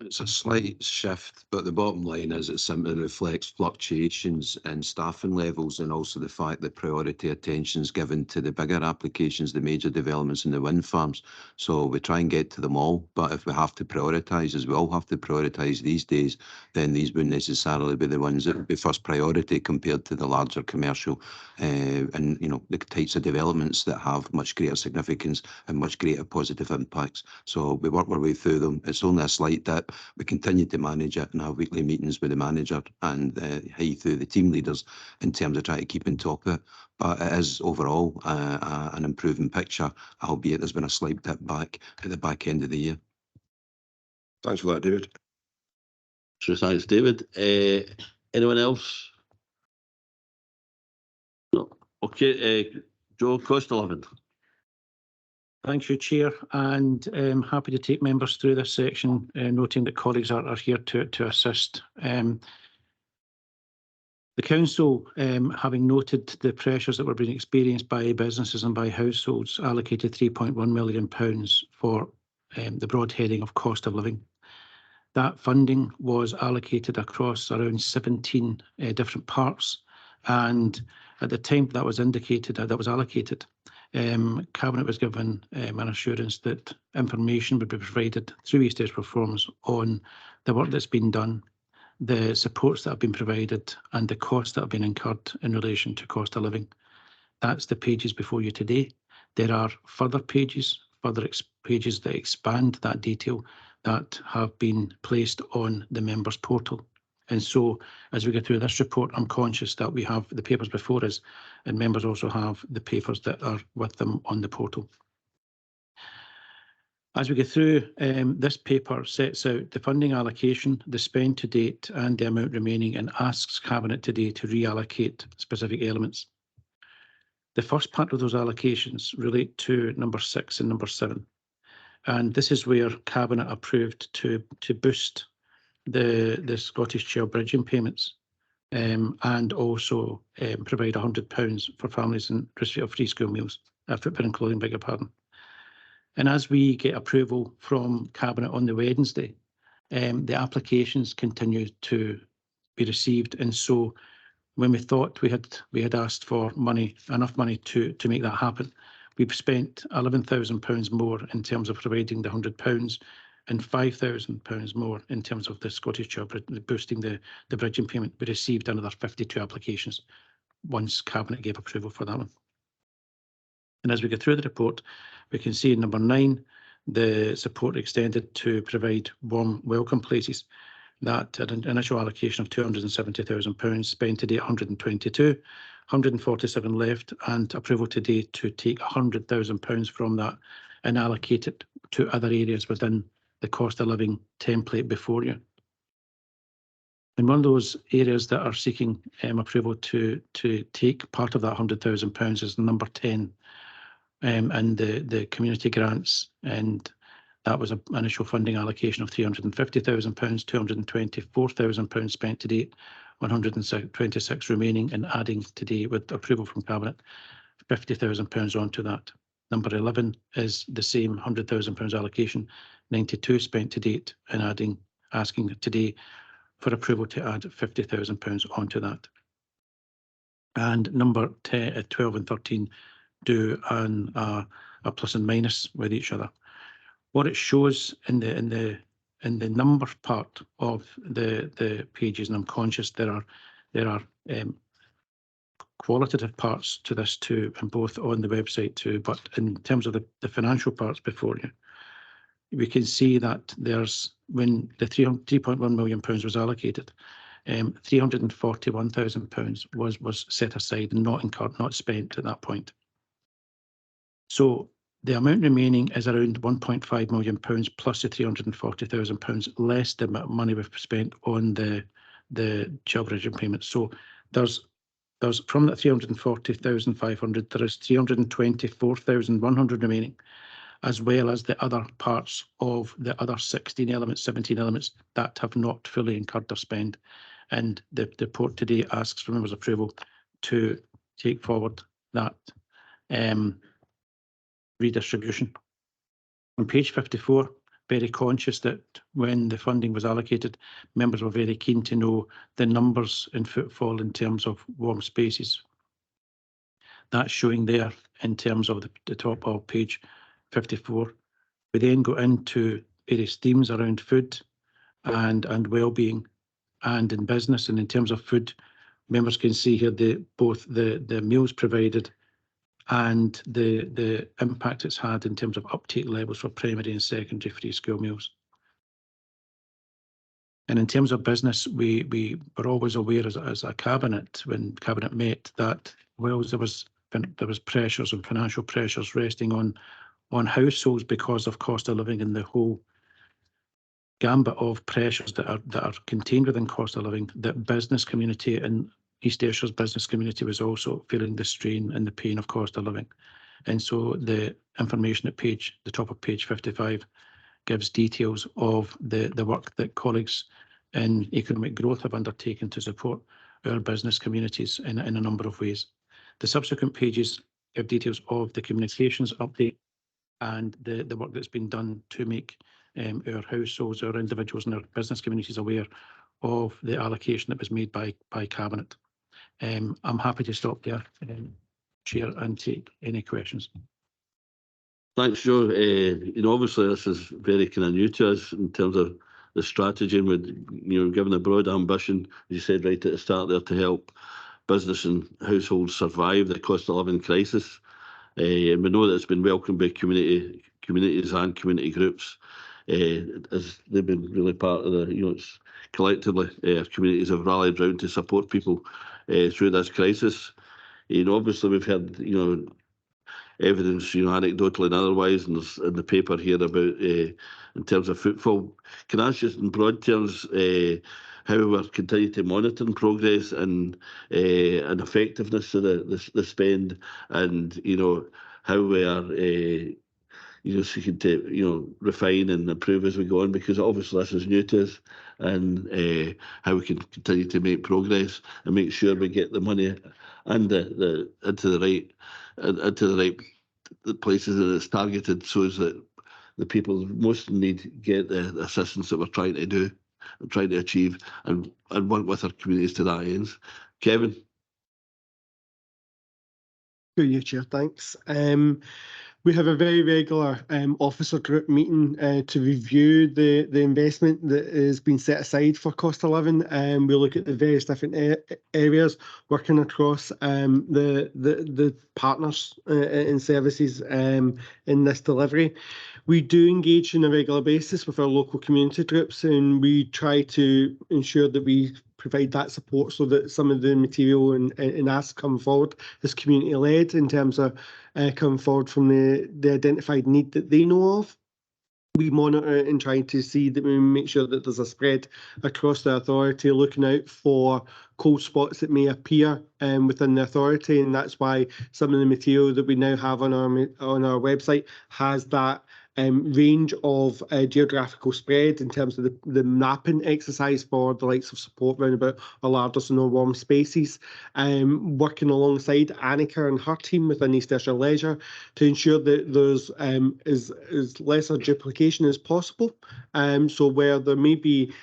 It's a slight shift, but the bottom line is it simply reflects fluctuations in staffing levels and also the fact that priority attention is given to the bigger applications, the major developments and the wind farms. So we try and get to them all, but if we have to prioritise, as we all have to prioritise these days, then these wouldn't necessarily be the ones that would be first priority compared to the larger commercial and the types of developments that have much greater significance and much greater positive impacts. So we work our way through them. It's only a slight dip. We continue to manage it and have weekly meetings with the manager and through the team leaders in terms of trying to keep on top of it. But it is overall an improving picture, albeit there's been a slight dip back at the back end of the year. Thanks for that, David. So thanks, David. Anyone else? No. Okay, Joe, cost of living. Thank you, Chair, and happy to take members through this section, noting that colleagues are here to assist. The Council, having noted the pressures that were being experienced by businesses and by households, allocated £3.1 million for the broad heading of cost of living. That funding was allocated across around 17 different parts, and at the time that was allocated, Cabinet was given an assurance that information would be provided through East Ayrshire Performance on the work that's been done, the supports that have been provided, and the costs that have been incurred in relation to cost of living. That's the pages before you today. There are further pages that expand that detail that have been placed on the members' portal. And so, as we go through this report, I'm conscious that we have the papers before us, and members also have the papers that are with them on the portal. As we go through, this paper sets out the funding allocation, the spend to date, and the amount remaining, and asks Cabinet today to reallocate specific elements. The first part of those allocations relate to number 6 and number 7. And this is where Cabinet approved to boost the Scottish Child bridging payments and also provide £100 for families in receipt of free school meals, footwear and clothing, beg your pardon. And as we get approval from Cabinet on the Wednesday, the applications continue to be received. And so when we thought we had asked for enough money to make that happen, we've spent £11,000 more in terms of providing the £100 and £5,000 more in terms of the Scottish Child boosting the bridging payment. We received another 52 applications once Cabinet gave approval for that one. And as we go through the report, we can see in number 9, the support extended to provide warm welcome places. That at an initial allocation of £270,000, spent today 122, 147 left, and approval today to take £100,000 from that and allocate it to other areas within the cost of living template before you. And one of those areas that are seeking approval to take part of that £100,000 is number 10, and the community grants, and that was an initial funding allocation of £350,000, £224,000 spent to date, 126 remaining, and adding today with approval from Cabinet, £50,000 onto that. Number 11 is the same £100,000 allocation, 92 spent to date, and asking today for approval to add £50,000 onto that. And number 10, 12 and 13 do a plus and minus with each other. What it shows in the number part of the pages, and I'm conscious there are qualitative parts to this too, and both on the website too, but in terms of the financial parts before you, we can see that there's, when the £3.1 million was allocated, £341,000 was set aside and not incurred, not spent at that point. So the amount remaining is around £1.5 million plus the £340,000 less the amount of money we've spent on the child bridging payments. So there's from that 340,500, there is 324,100 remaining, as well as the other parts of the other 17 elements that have not fully incurred their spend. And the report today asks for members' approval to take forward that redistribution. On page 54, very conscious that when the funding was allocated, members were very keen to know the numbers in footfall in terms of warm spaces. That's showing there in terms of the top of page 54. We then go into various themes around food and well-being and in business. And in terms of food, members can see here both the meals provided and the impact it's had in terms of uptake levels for primary and secondary free school meals. And in terms of business, we were always aware as a cabinet, when cabinet met, that whilst there was pressures and financial pressures resting on households because of cost of living and the whole gambit of pressures that are contained within cost of living, that business community and East Ayrshire business community was also feeling the strain and the pain of cost of living. And so the information at the top of page 55 gives details of the work that colleagues in economic growth have undertaken to support our business communities in a number of ways. The subsequent pages give details of the communications update and the work that's been done to make our households, our individuals and our business communities aware of the allocation that was made by Cabinet. I'm happy to stop there, Chair, and take any questions. Thanks, Joe. Obviously this is very kind of new to us in terms of the strategy, and with given a broad ambition, as you said right at the start there, to help business and households survive the cost of living crisis. And we know that it's been welcomed by communities and community groups, as they've been really part of it's collectively our communities have rallied round to support people through this crisis. Obviously we've had evidence, anecdotal and otherwise, and there's in the paper here about in terms of footfall. Can I ask just in broad terms how we're continuing to monitor progress and effectiveness of the spend, and how we are seeking to refine and improve as we go on, because obviously this is new to us, and how we can continue to make progress and make sure we get the money and into the right places that it's targeted, so as that the people most in need get the assistance that we're trying to do and trying to achieve, and work with our communities to that end. Kevin. Through you, Chair, thanks. We have a very regular officer group meeting to review the investment that has been set aside for cost of living. We look at the various different areas working across the partners and services in this delivery. We do engage on a regular basis with our local community groups, and we try to ensure that we provide that support so that some of the material and asks come forward is community led in terms of coming forward from the identified need that they know of. We monitor it and try to see that we make sure that there's a spread across the authority, looking out for cold spots that may appear within the authority, and that's why some of the material that we now have on our website has that range of geographical spread in terms of the mapping exercise for the likes of support round about our larders and our warm spaces, working alongside Annika and her team within East Ayrshire Leisure to ensure that there's as lesser duplication as possible. So where there may be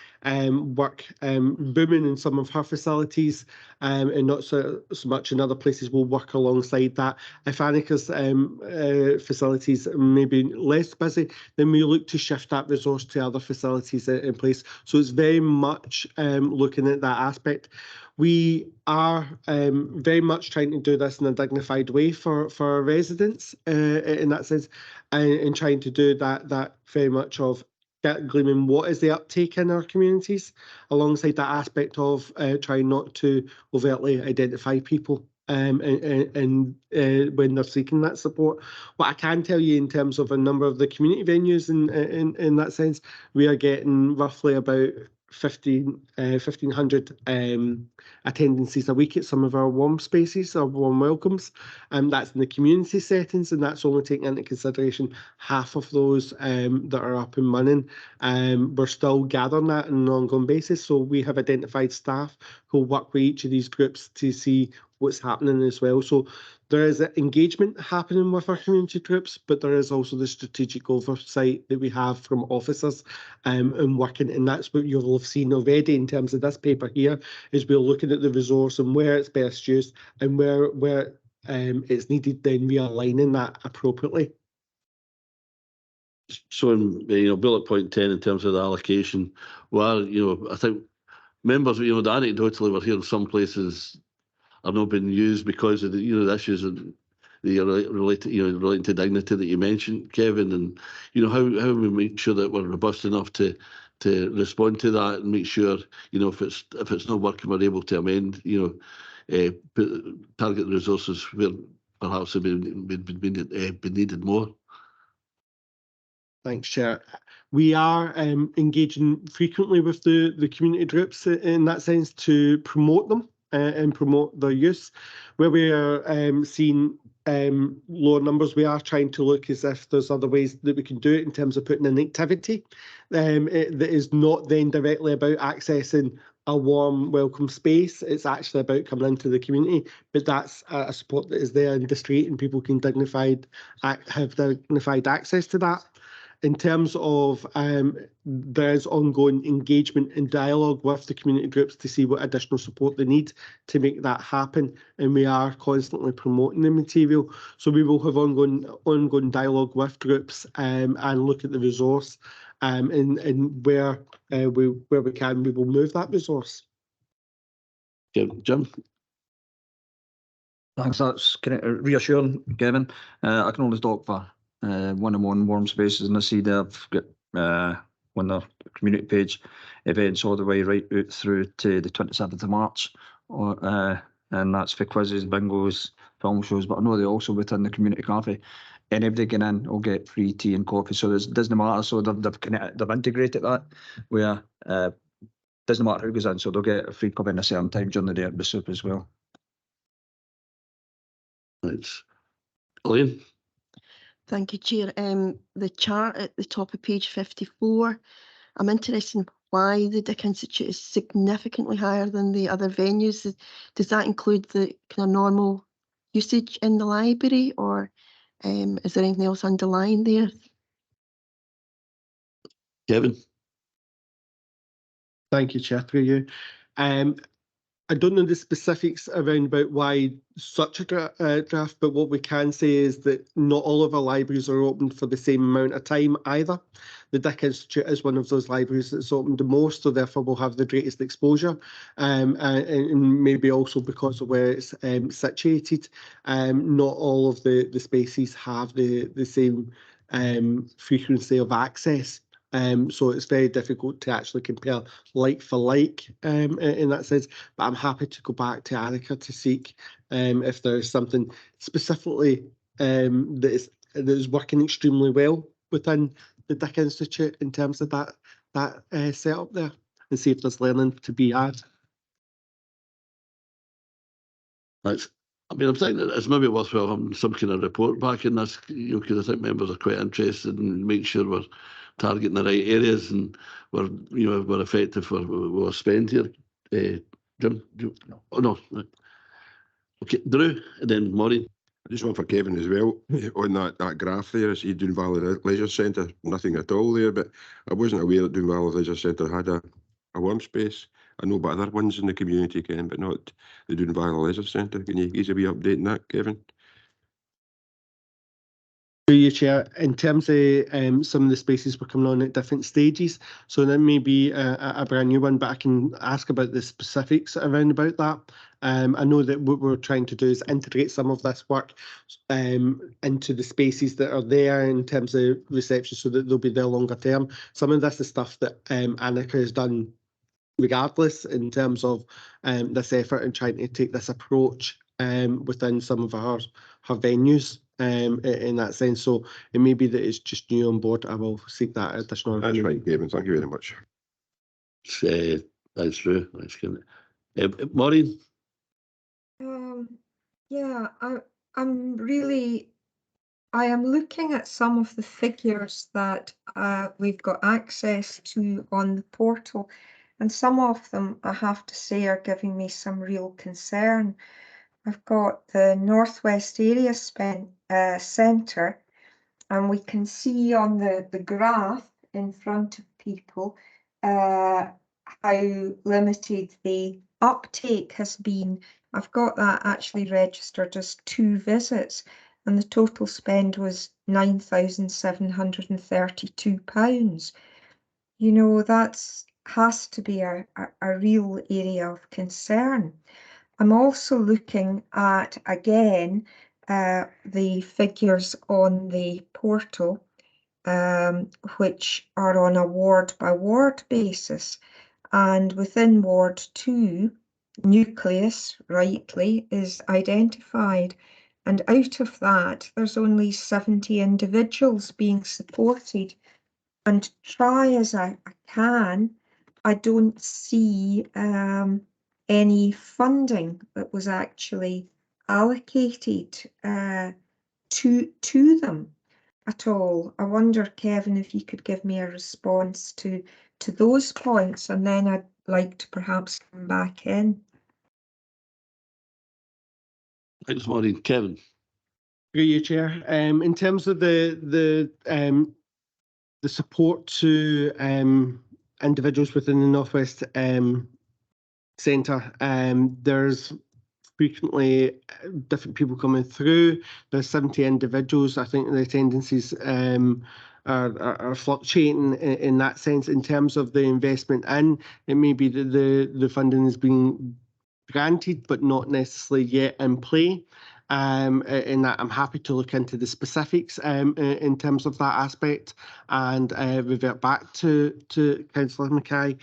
work booming in some of her facilities and not so much in other places, we'll work alongside that. If Annika's facilities may be less busy, then we look to shift that resource to other facilities in place. So it's very much looking at that aspect. We are very much trying to do this in a dignified way for our residents in that sense, and trying to do that very much of gleaming what is the uptake in our communities, alongside that aspect of trying not to overtly identify people and when they're seeking that support. What I can tell you in terms of a number of the community venues in that sense, we are getting roughly about 1,500 attendances a week at some of our warm spaces, our warm welcomes, and that's in the community settings, and that's only taking into consideration half of those that are up and running. We're still gathering that on an ongoing basis, so we have identified staff who work with each of these groups to see what's happening as well. So there is engagement happening with our community groups, but there is also the strategic oversight that we have from officers and working, and that's what you'll have seen already in terms of this paper here, is we're looking at the resource and where it's best used and where it's needed, then realigning that appropriately. So in bullet point 10 in terms of the allocation, well, I think members, anecdotally we're hearing some places are not being used because of the the issues that relating to dignity that you mentioned, Kevin, and how we make sure that we're robust enough to respond to that and make sure if it's not working, we're able to amend, target the resources where perhaps have been needed more. Thanks, Chair. We are engaging frequently with the community groups in that sense to promote them and promote their use. Where we are seeing lower numbers, we are trying to look as if there's other ways that we can do it in terms of putting an activity that is not then directly about accessing a warm, welcome space. It's actually about coming into the community, but that's a support that is there in the street and people can have dignified access to that. In terms of there's ongoing engagement and dialogue with the community groups to see what additional support they need to make that happen, and we are constantly promoting the material. So we will have ongoing dialogue with groups and look at the resource and where we can, we will move that resource. Jim? Thanks, that's kind of reassuring, Kevin. I can only talk for one-on-one warm spaces, and I see they've got on their community page events all the way right out through to the 27th of March, and that's for quizzes, bingos, film shows, but I know they also within the community cafe. Anybody getting in will get free tea and coffee, so it doesn't matter. So they've integrated that where doesn't matter who goes in, so they'll get a free cup in a certain time during the day at the soup as well. Thanks. Elaine? Thank you, Chair. The chart at the top of page 54, I'm interested in why the Dick Institute is significantly higher than the other venues. Does that include the kind of normal usage in the library, or is there anything else underlying there? Kevin? Thank you, Chair, through you. I don't know the specifics around about why such a draft, but what we can say is that not all of our libraries are open for the same amount of time either. The Dick Institute is one of those libraries that's opened the most, so therefore will have the greatest exposure, and maybe also because of where it's situated. Not all of the spaces have the same frequency of access. So it's very difficult to actually compare like for like in that sense, but I'm happy to go back to Annika to seek if there's something specifically that is working extremely well within the Dick Institute in terms of that setup there, and see if there's learning to be had. Thanks. I mean, I'm thinking that it's maybe worthwhile having some kind of report back in this, because I think members are quite interested in making sure we're targeting the right areas and we're effective for what we spend here. Jim? Oh, no. Okay, Drew, and then Maureen. Just one for Kevin as well. On that graph there, I see Doon Valley Leisure Centre, nothing at all there, but I wasn't aware that Doon Valley Leisure Centre had a warm space. I know about other ones in the community, Ken, but not the Doon Valley Leisure Centre. Can you easily be updating that, Kevin? Through you, Chair, in terms of some of the spaces we're coming on at different stages, so that may be a brand new one, but I can ask about the specifics around about that. I know that what we're trying to do is integrate some of this work into the spaces that are there in terms of reception, so that they'll be there longer term. Some of this is stuff that Annika has done regardless in terms of this effort and trying to take this approach within some of her venues. In that sense, so it may be that it's just new on board. I will seek that additional. That's right, Kevin. Thank you very much. That's true. That's good. Maureen? Yeah, I am looking at some of the figures that we've got access to on the portal, and some of them, I have to say, are giving me some real concern. I've got the Northwest Area Centre, and we can see on the graph in front of people how limited the uptake has been. I've got that actually registered as 2 visits, and the total spend was £9,732. You know, that's has to be a real area of concern. I'm also looking at, again, the figures on the portal, which are on a ward by ward basis. And within Ward 2, nucleus, rightly, is identified. And out of that, there's only 70 individuals being supported. And try as I can, I don't see any funding that was actually allocated to them at all. I wonder, Kevin, if you could give me a response to those points, and then I'd like to perhaps come back in. Thanks, Maureen. Kevin. Through you, Chair. In terms of the support to individuals within the Northwest Centre, there's frequently different people coming through. There's 70 individuals. I think the attendances are fluctuating in that sense. In terms of the investment in, it may be that the funding is being granted but not necessarily yet in play. In that, I'm happy to look into the specifics in terms of that aspect and revert back to Councillor Mackay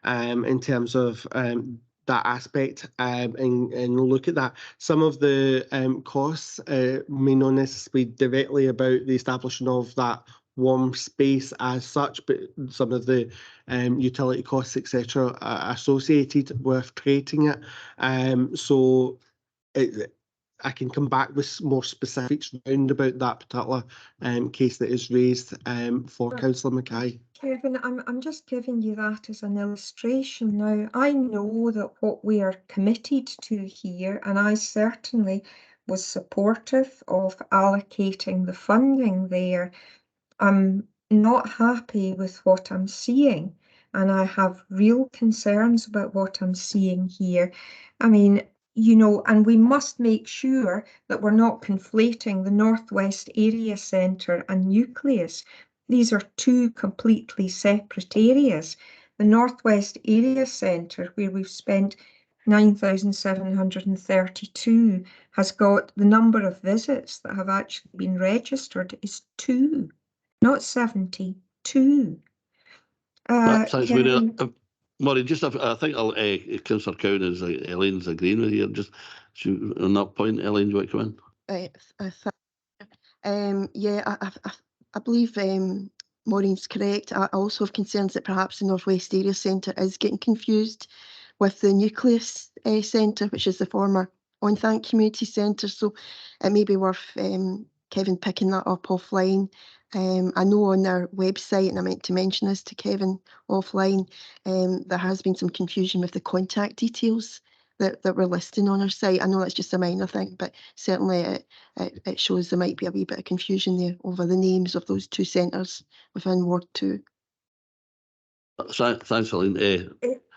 in terms of that aspect and look at that. Some of the costs may not necessarily be directly about the establishment of that warm space as such, but some of the utility costs, etc., associated with creating it. So I can come back with more specifics round about that particular case that is raised for Councillor Mackay. Kevin, I'm just giving you that as an illustration now. I know that what we are committed to here, and I certainly was supportive of allocating the funding there. I'm not happy with what I'm seeing, and I have real concerns about what I'm seeing here. I mean, you know, and we must make sure that we're not conflating the Northwest Area Centre and Nucleus. These are 2 completely separate areas. The Northwest Area Centre, where we've spent 9,732, has got the number of visits that have actually been registered is 2, not 72. Thanks, Maureen, just I think Councillor Cowan is Elaine's agreeing with you. Just on that point, Elaine, do you want to come in? Yeah, I believe Maureen's correct. I also have concerns that perhaps the Northwest Area Centre is getting confused with the Nucleus Centre, which is the former On-Thank Community Centre. So it may be worth Kevin picking that up offline. I know on their website, and I meant to mention this to Kevin offline, there has been some confusion with the contact details that we're listing on our site. I know that's just a minor thing, but certainly it shows there might be a wee bit of confusion there over the names of those 2 centres within Ward 2. Thanks, Elaine.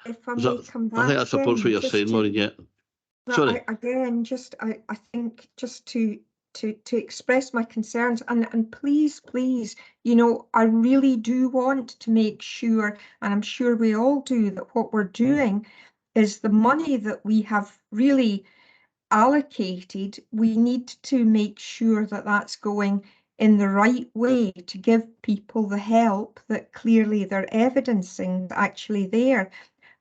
If I may come back, I think that supports what you're saying, Maureen. Yeah. Sorry. Again, I think just to express my concerns, and please, you know, I really do want to make sure, and I'm sure we all do, that what we're doing is the money that we have really allocated, we need to make sure that that's going in the right way to give people the help that clearly they're evidencing actually there.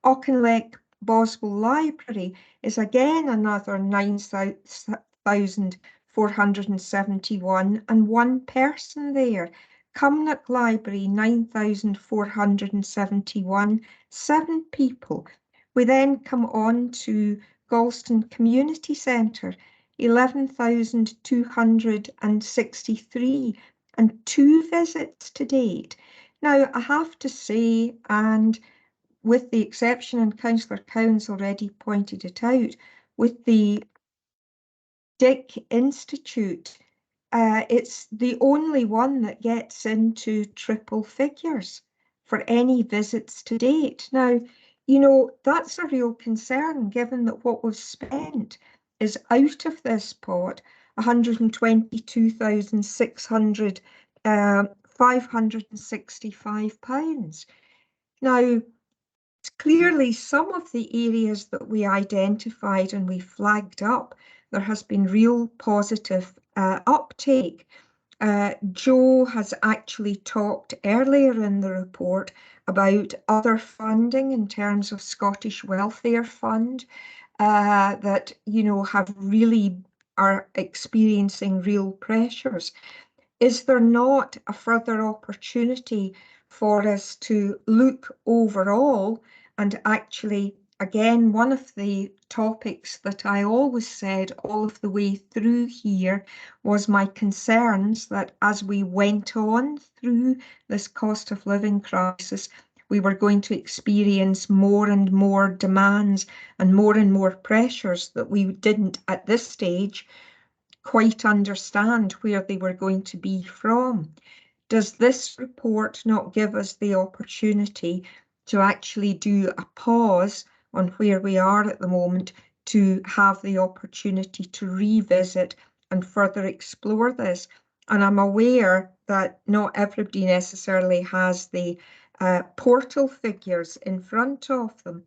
Auchinleck Boswell Library is again another 9,471 and 1 person there. Cumnock Library, 9,471, 7 people. We then come on to Galston Community Centre, 11,263 and 2 visits to date. Now, I have to say, and with the exception, and Councillor Cowan's already pointed it out, with the Dick Institute, it's the only one that gets into triple figures for any visits to date. Now, you know, that's a real concern given that what we've spent is out of this pot, 122,600, £565. Now, clearly some of the areas that we identified and we flagged up, there has been real positive uptake. Joe has actually talked earlier in the report about other funding in terms of Scottish Welfare Fund that, you know, are experiencing real pressures. Is there not a further opportunity for us to look overall and actually, again, one of the topics that I always said all of the way through here was my concerns that as we went on through this cost of living crisis, we were going to experience more and more demands and more pressures that we didn't at this stage quite understand where they were going to be from. Does this report not give us the opportunity to actually do a pause on where we are at the moment, to have the opportunity to revisit and further explore this? And I'm aware that not everybody necessarily has the portal figures in front of them.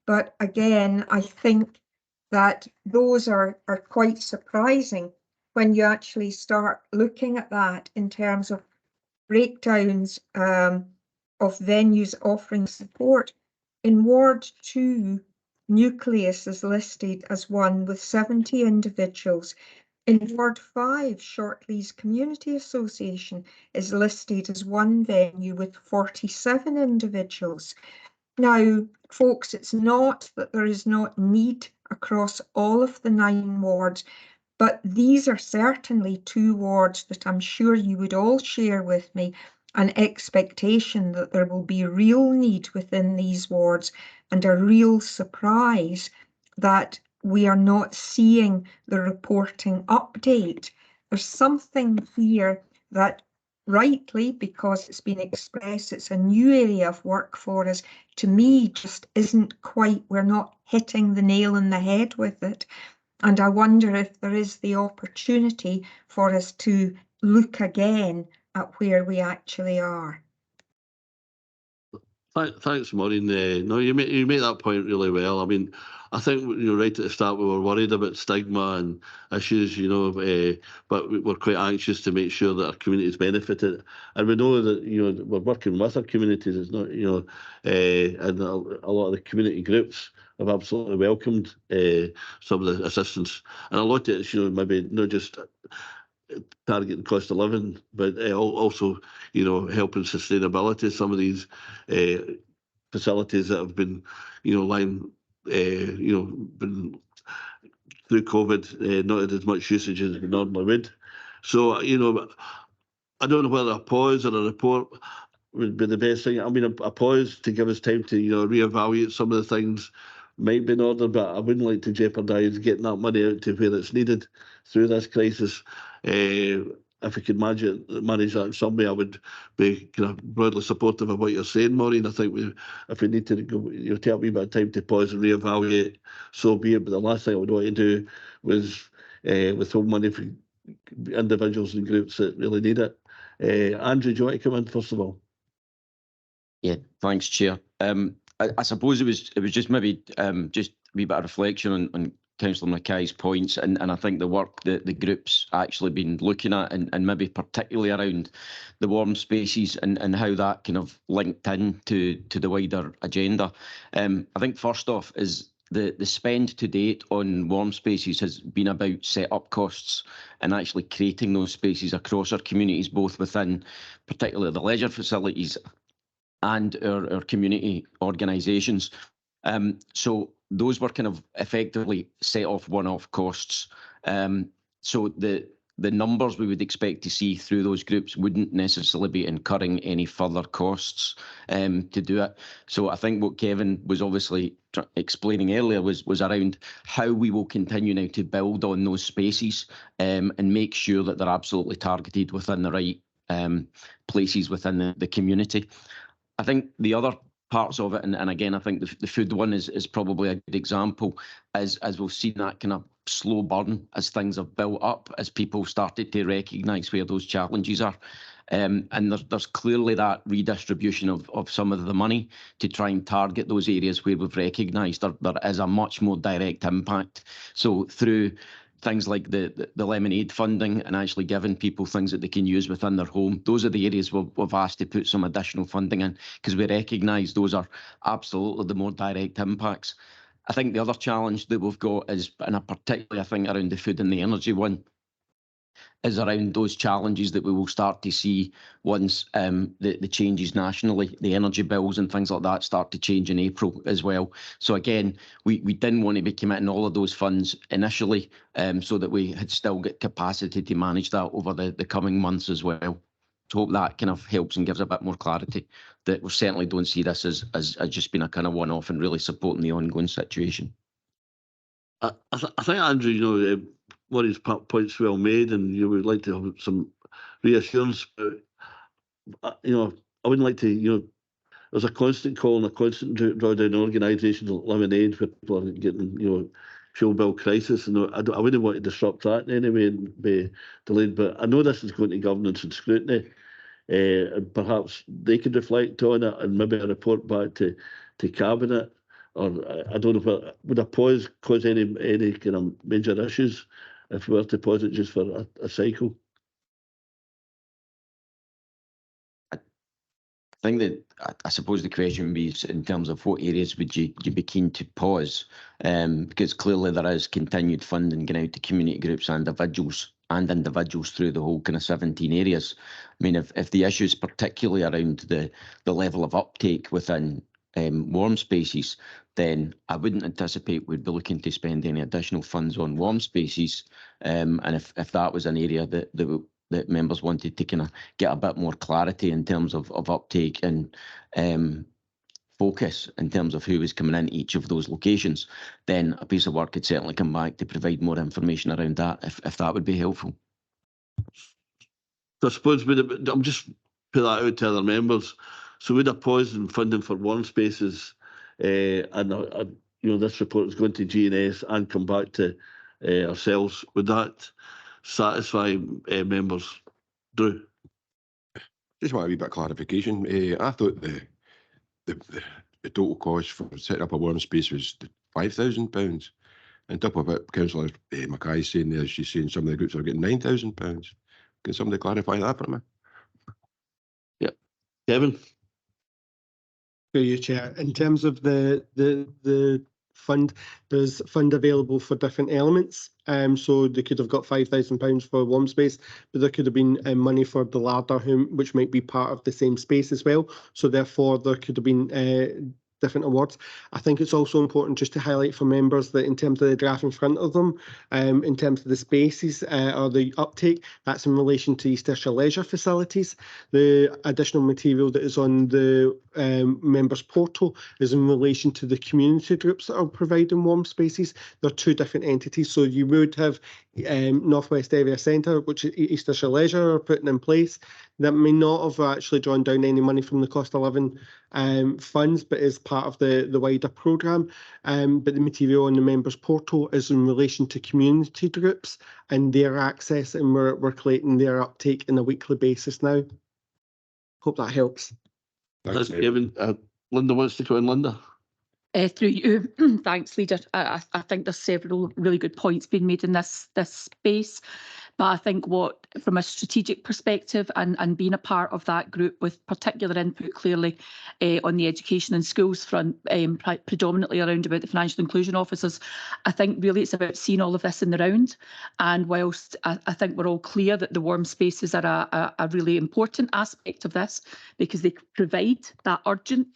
But again, I think that those are quite surprising when you actually start looking at that in terms of breakdowns of venues offering support. In Ward 2, Nucleus is listed as one with 70 individuals. In Ward 5, Shortleys Community Association is listed as one venue with 47 individuals. Now, folks, it's not that there is not need across all of the 9 wards, but these are certainly 2 wards that I'm sure you would all share with me an expectation that there will be real need within these wards, and a real surprise that we are not seeing the reporting update. There's something here that rightly, because it's been expressed, it's a new area of work for us, to me just isn't quite, we're not hitting the nail on the head with it. And I wonder if there is the opportunity for us to look again at where we actually are. Thanks, Maureen. No, you make that point really well. I mean, I think you're right at the start. We were worried about stigma and issues, you know, but we're quite anxious to make sure that our communities benefited. And we know that, you know, we're working with our communities. It's not, you know, and a lot of the community groups have absolutely welcomed some of the assistance, and a lot of it's, you know, maybe not just targeting cost of living, but also, you know, helping sustainability. Some of these facilities that have been, you know, lying, you know, been through COVID, not had as much usage as we normally would. So, you know, I don't know whether a pause or a report would be the best thing. I mean, a pause to give us time to, you know, reevaluate some of the things might be in order, but I wouldn't like to jeopardise getting that money out to where it's needed through this crisis. If we could manage that in some way, I would be kind of broadly supportive of what you're saying, Maureen. I think if we need to go, you know, take a wee bit of time to pause and reevaluate, so be it. But the last thing I would want to do was withhold money from individuals and groups that really need it. Andrew, do you want to come in first of all? Yeah, thanks, Chair. I suppose it was just maybe just a wee bit of reflection on Councillor Mackay's points, and I think the work that the group's actually been looking at, and maybe particularly around the warm spaces and how that kind of linked in to the wider agenda. I think first off is the spend to date on warm spaces has been about set-up costs and actually creating those spaces across our communities, both within particularly the leisure facilities and our community organisations. So those were kind of effectively set off one-off costs. So the the numbers we would expect to see through those groups wouldn't necessarily be incurring any further costs to do it. So I think what Kevin was obviously explaining earlier was around how we will continue now to build on those spaces and make sure that they're absolutely targeted within the right places within the community. I think the other parts of it, and again, I think the food one is probably a good example, as we've seen that kind of slow burn as things have built up, as people started to recognise where those challenges are. And there's clearly that redistribution of some of the money to try and target those areas where we've recognised there is a much more direct impact. So through things like the lemonade funding and actually giving people things that they can use within their home, those are the areas we've asked to put some additional funding in, because we recognise those are absolutely the more direct impacts. I think the other challenge that we've got is, and particularly I think around the food and the energy one, is around those challenges that we will start to see once the changes nationally, the energy bills and things like that start to change in April as well. So again, we didn't want to be committing all of those funds initially, so that we had still got capacity to manage that over the coming months as well. So hope that kind of helps and gives a bit more clarity, that we certainly don't see this as just being a kind of one-off and really supporting the ongoing situation. I think, Andrew, what his points well made, and you would like to have some reassurance. I wouldn't like to, there's a constant call and a constant drawdown organisations like Lemonade, where people are getting, fuel bill crisis, and I wouldn't want to disrupt that in any way and be delayed. But I know this is going to governance and scrutiny, and perhaps they could reflect on it and maybe a report back to Cabinet. Or I don't know if would a pause cause any kind of major issues if we were to pause it just for a cycle? I think that I suppose the question would be in terms of what areas would you be keen to pause, because clearly there is continued funding going out to community groups and individuals through the whole kind of 17 areas. I mean, if the issues particularly around the level of uptake within warm spaces, then I wouldn't anticipate we'd be looking to spend any additional funds on warm spaces. And if that was an area that members wanted to kind of get a bit more clarity in terms of uptake and focus in terms of who was coming in each of those locations, then a piece of work could certainly come back to provide more information around that, if that would be helpful. So I suppose I'm just put that out to other members. So would a pause in funding for warm spaces, and this report is going to GNS and come back to ourselves, would that satisfy members? Drew? Just want a wee bit of clarification. I thought the total cost for setting up a warm space was £5,000. On top of it, Councillor Mackay saying there, she's saying some of the groups are getting £9,000. Can somebody clarify that for me? Yeah, Kevin. Through you, Chair. In terms of the fund, there's fund available for different elements. So they could have got £5,000 for warm space, but there could have been money for the larder, which might be part of the same space as well. So therefore, there could have been different awards. I think it's also important just to highlight for members that in terms of the graph in front of them, in terms of the spaces or the uptake, that's in relation to East Ayrshire leisure facilities. The additional material that is on the members portal is in relation to the community groups that are providing warm spaces. They're two different entities. So you would have North West Area Centre, which East Ayrshire Leisure are putting in place, that may not have actually drawn down any money from the cost of living funds, but is part of the wider programme. But the material on the members portal is in relation to community groups and their access, and we're collating their uptake on a weekly basis now. Hope that helps. Thanks, Kevin. Linda wants to come in, Linda. Through you, thanks, Leader. I think there's several really good points being made in this space. But I think from a strategic perspective and being a part of that group with particular input clearly on the education and schools front, predominantly around about the financial inclusion officers, I think really it's about seeing all of this in the round. And whilst I think we're all clear that the warm spaces are a really important aspect of this because they provide that urgent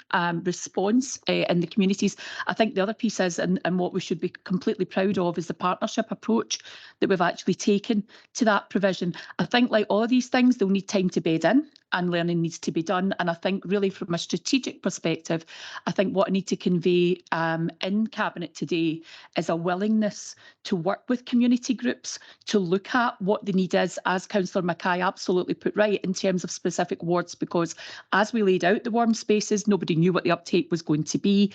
response in the communities, I think the other piece is, and what we should be completely proud of, is the partnership approach that we've actually taken to that provision. I think like all of these things, they'll need time to bed in and learning needs to be done. And I think really from a strategic perspective, I think what I need to convey in Cabinet today is a willingness to work with community groups, to look at what the need is, as Councillor Mackay absolutely put right, in terms of specific wards, because as we laid out the warm spaces, nobody knew what the uptake was going to be.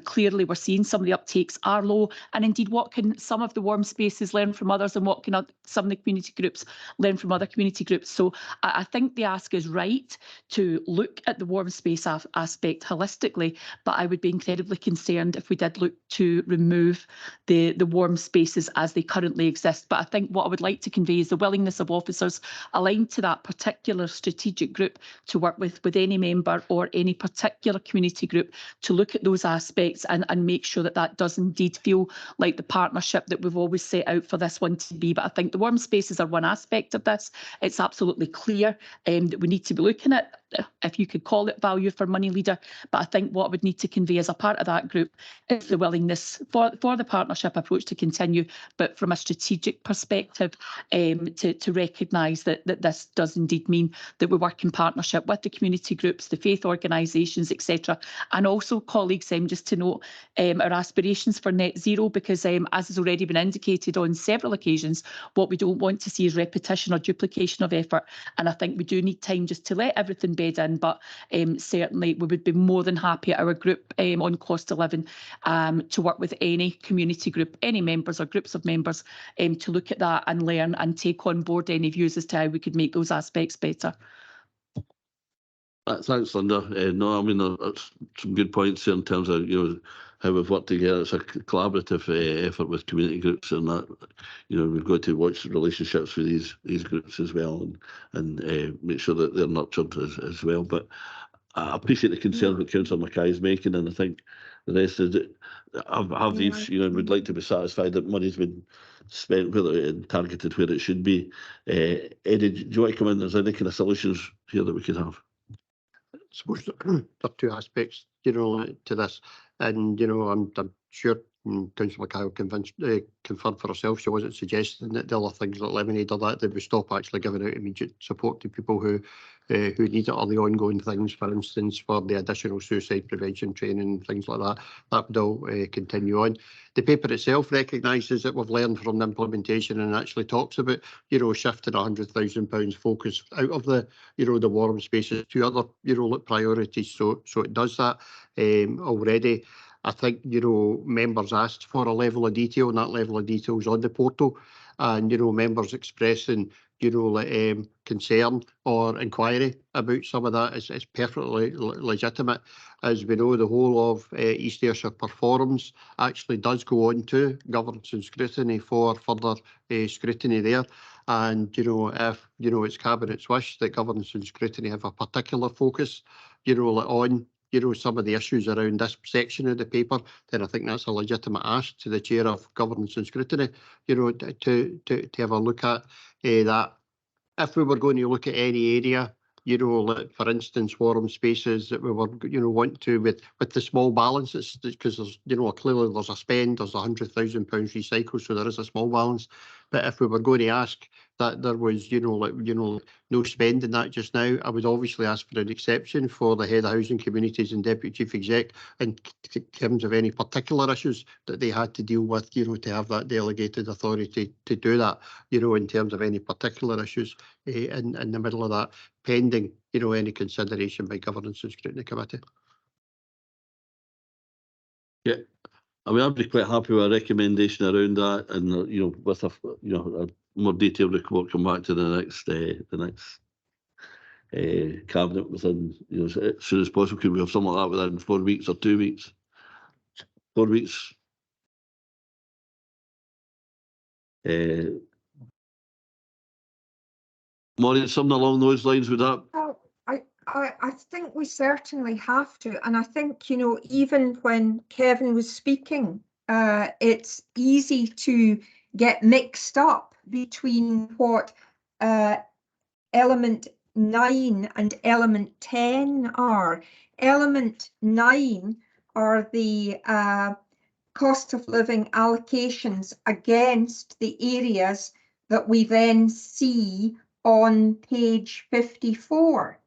Clearly, we're seeing some of the uptakes are low. And indeed, what can some of the warm spaces learn from others, and what can some of the community groups learn from other community groups? So I think the ask is right to look at the warm space aspect holistically, but I would be incredibly concerned if we did look to remove the warm spaces as they currently exist. But I think what I would like to convey is the willingness of officers aligned to that particular strategic group to work with any member or any particular community group to look at those aspects and make sure that that does indeed feel like the partnership that we've always set out for this one to be. But I think the warm spaces are one aspect of this. It's absolutely clear that we need to be looking at, if you could call it value for money, Leader. But I think what I would need to convey as a part of that group is the willingness for the partnership approach to continue, but from a strategic perspective, to recognise that this does indeed mean that we work in partnership with the community groups, the faith organisations, etc. And also, colleagues, just to note our aspirations for net zero, because as has already been indicated on several occasions, what we don't want to see is repetition or duplication of effort. And I think we do need time just to let everything bed in, but certainly we would be more than happy, our group on cost of living, to work with any community group, any members or groups of members, to look at that and learn and take on board any views as to how we could make those aspects better. Thanks, Linda. No, I mean, that's some good points here in terms of, how we've worked together. It's a collaborative effort with community groups, and that, we've got to watch the relationships with these groups as well, and make sure that they're nurtured as well. But I appreciate the concerns that Councillor Mackay is making, and I think the rest is that have these, we'd like to be satisfied that money's been spent and targeted where it should be. Eddie, do you want to come in? There's any kind of solutions here that we could have? I suppose there are two aspects, to this, and I'm sure Councillor Mackay will confirm for herself. She wasn't suggesting that the other things like lemonade or that we stop actually giving out immediate support to people who need it, or the ongoing things, for instance, for the additional suicide prevention training, things like that. That would all continue on. The paper itself recognises that we've learned from the implementation, and actually talks about, shifting £100,000 focus out of the, the warm spaces to other, priorities. So it does that already. I think, members asked for a level of detail, and that level of detail is on the portal. And, members expressing, concern or inquiry about some of that is perfectly legitimate. As we know, the whole of East Ayrshire Performs actually does go on to governance and scrutiny for further scrutiny there. And, if, it's Cabinet's wish that governance and scrutiny have a particular focus, on some of the issues around this section of the paper, then I think that's a legitimate ask to the Chair of Governance and Scrutiny, to have a look at that. If we were going to look at any area, like, for instance, warm spaces that we were, want to, with the small balances, because there's, clearly there's a spend, there's £100,000 recycled, so there is a small balance. But if we were going to ask that there was, no spend in that just now, I would obviously ask for an exception for the Head of Housing Communities and Deputy Chief Exec in terms of any particular issues that they had to deal with, to have that delegated authority to do that, in terms of any particular issues in the middle of that, pending, any consideration by Governance and Scrutiny Committee. Yeah, I mean, I'd be quite happy with a recommendation around that, and with a a more detailed report come back to the next cabinet within as soon as possible. Could we have something like that within 4 weeks or 2 weeks? 4 weeks. Maureen, something along those lines with that? Well, I think we certainly have to, and I think even when Kevin was speaking, it's easy to get mixed up between what element 9 and element 10 are. Element 9 are the cost of living allocations against the areas that we then see on page 54.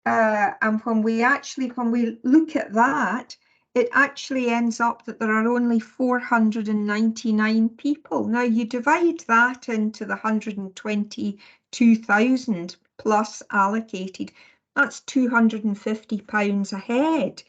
And when we look at that, it actually ends up that there are only 499 people. Now you divide that into the 122,000 plus allocated, that's £250 a head.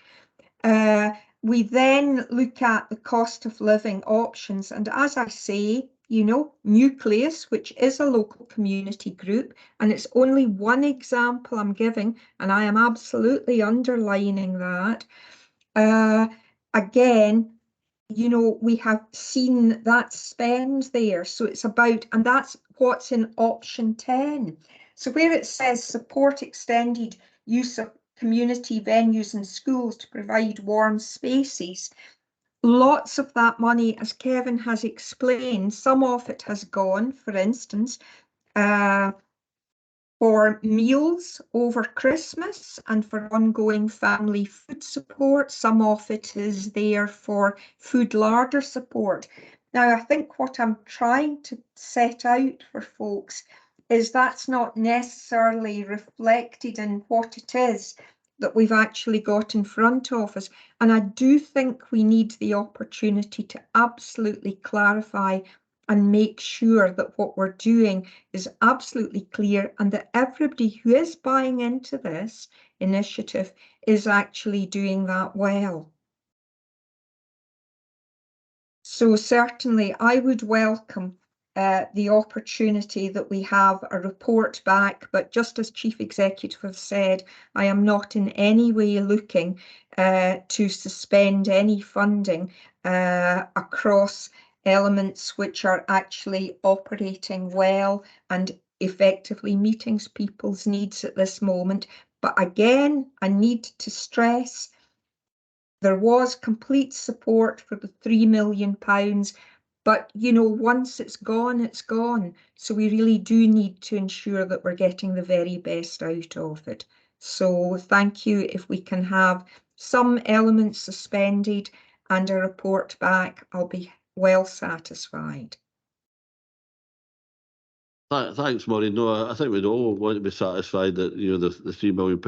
We then look at the cost of living options, and as I say, you know, Nucleus, which is a local community group, and it's only one example I'm giving, and I am absolutely underlining that. Again, you know, we have seen that spend there, so it's about, and that's what's in option 10. So where it says support extended use of community venues and schools to provide warm spaces, lots of that money, as Kevin has explained, some of it has gone, for instance, for meals over Christmas and for ongoing family food support. Some of it is there for food larder support. Now, I think what I'm trying to set out for folks is that's not necessarily reflected in what it is that we've actually got in front of us. And I do think we need the opportunity to absolutely clarify and make sure that what we're doing is absolutely clear and that everybody who is buying into this initiative is actually doing that well. So certainly I would welcome the opportunity that we have a report back, but just as Chief Executive has said, I am not in any way looking to suspend any funding across elements which are actually operating well and effectively meeting people's needs at this moment. But again, I need to stress there was complete support for the £3 million, but you know, once it's gone, it's gone. So we really do need to ensure that we're getting the very best out of it. So thank you. If we can have some elements suspended and a report back, I'll be well satisfied. Thanks, Maureen. No, I think we'd all want to be satisfied that, you know, the £3 million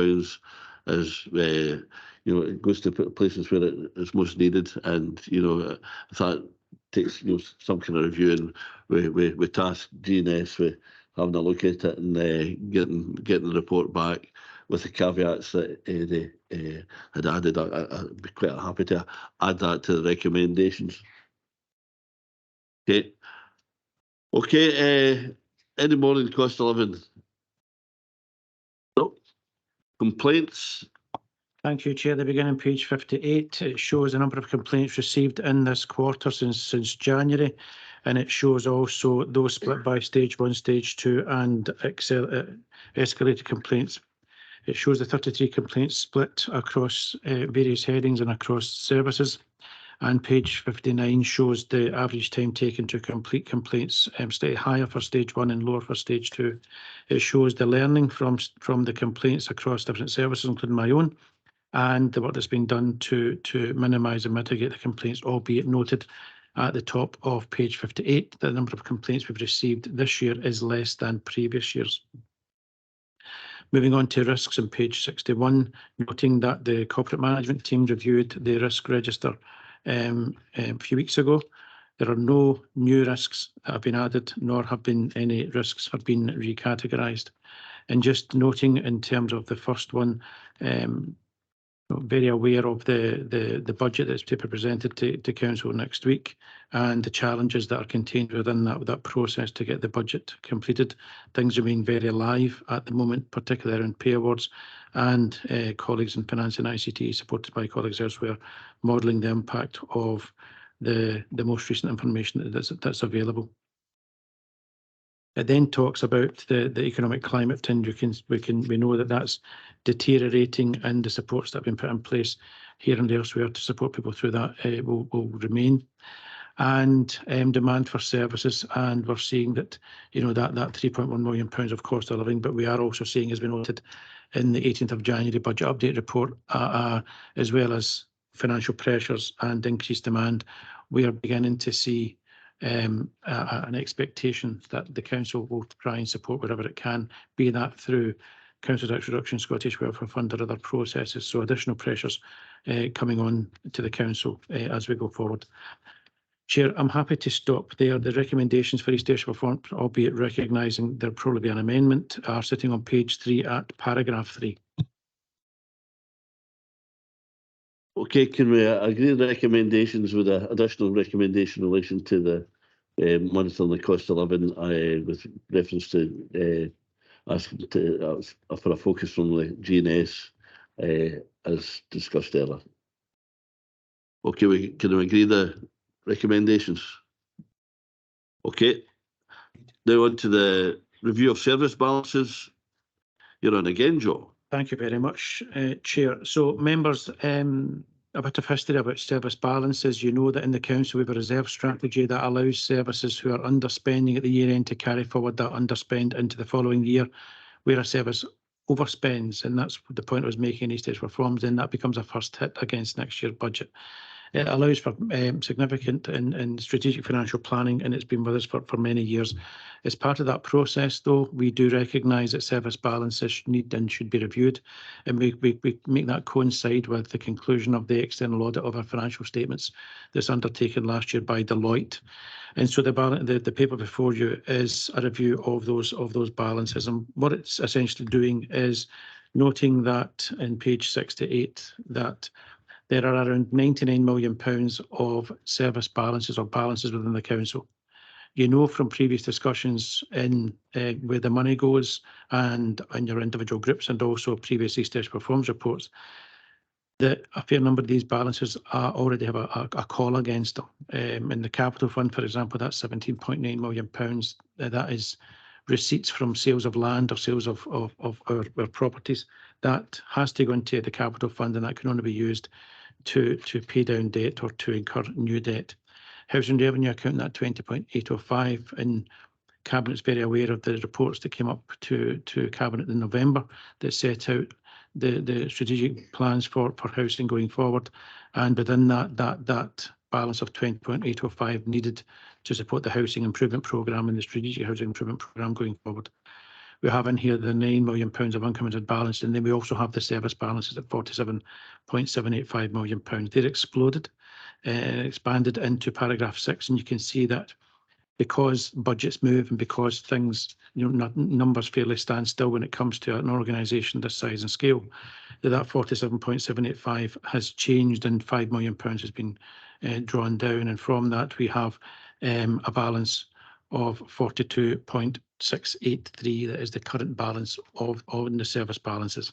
is, you know, it goes to places where it's most needed, and you know, if that takes, you know, some kind of review, and we task GNS with having a look at it and getting the report back with the caveats that they had added. I'd be quite happy to add that to the recommendations. Okay. Okay. Any more in cost of living? No. Complaints? Thank you, Chair. The beginning page 58, it shows the number of complaints received in this quarter since January, and it shows also those split by stage 1, stage 2 and escalated complaints. It shows the 33 complaints split across various headings and across services. And page 59 shows the average time taken to complete complaints, slightly higher for stage 1 and lower for stage 2. It shows the learning from the complaints across different services, including my own, and the work that's been done to minimise and mitigate the complaints, albeit noted at the top of page 58 that the number of complaints we've received this year is less than previous years. Moving on to risks on page 61, noting that the corporate management team reviewed the risk register a few weeks ago. There are no new risks that have been added, nor have been any risks have been recategorised. And just noting in terms of the first one, very aware of the budget that's to be presented to Council next week and the challenges that are contained within that process to get the budget completed. Things remain very alive at the moment, particularly around pay awards, and colleagues in finance and ICT, supported by colleagues elsewhere, modelling the impact of the most recent information that's available. It then talks about the economic climate, and we know that that's deteriorating, and the supports that have been put in place here and elsewhere to support people through that will remain. And demand for services, and we're seeing that, you know, that £3.1 million of cost of living, but we are also seeing, as we noted in the 18th of January budget update report, as well as financial pressures and increased demand, we are beginning to see an expectation that the council will try and support wherever it can, be that through council tax reduction, Scottish Welfare Fund or other processes. So additional pressures coming on to the council as we go forward. Chair, I'm happy to stop there. The recommendations for East Ayrshire Reform, albeit recognising there'll probably be an amendment, are sitting on page 3 at paragraph 3. Okay, can we agree the recommendations with an additional recommendation in relation to the monitoring the cost of living with reference to asking to, for a focus from the GNS as discussed earlier? Okay, can we agree the recommendations? Okay, now on to the review of service balances. You're on again, Joe. Thank you very much, Chair. So members, a bit of history about service balances. You know that in the council we have a reserve strategy that allows services who are underspending at the year end to carry forward that underspend into the following year. Where a service overspends, and that's the point I was making in East Ayrshire Reforms, then that becomes a first hit against next year's budget. It allows for significant and strategic financial planning, and it's been with us for many years. As part of that process, though, we do recognise that service balances need and should be reviewed, and we make that coincide with the conclusion of the external audit of our financial statements that's undertaken last year by Deloitte. And so the paper before you is a review of those balances, and what it's essentially doing is noting that in page 6 to 8 that there are around £99 million of service balances or balances within the council. You know from previous discussions in where the money goes and in your individual groups and also previous East Ayrshire performance reports that a fair number of these balances already have a call against them. In the capital fund, for example, that's £17.9 million. That is receipts from sales of land or sales of our properties. That has to go into the capital fund, and that can only be used to pay down debt or to incur new debt. Housing revenue account that 20.805, and Cabinet's very aware of the reports that came up to Cabinet in November that set out the strategic plans for housing going forward, and within that balance of 20.805 needed to support the housing improvement programme and the strategic housing improvement programme going forward. We have in here the £9 million of uncommitted balance, and then we also have the service balances at £47.785 million. They're exploded, expanded into paragraph 6, and you can see that because budgets move and because things, numbers fairly stand still when it comes to an organisation this size and scale, that 47.785 has changed and £5 million has been drawn down, and from that we have a balance of 42.683 that is the current balance of the service balances.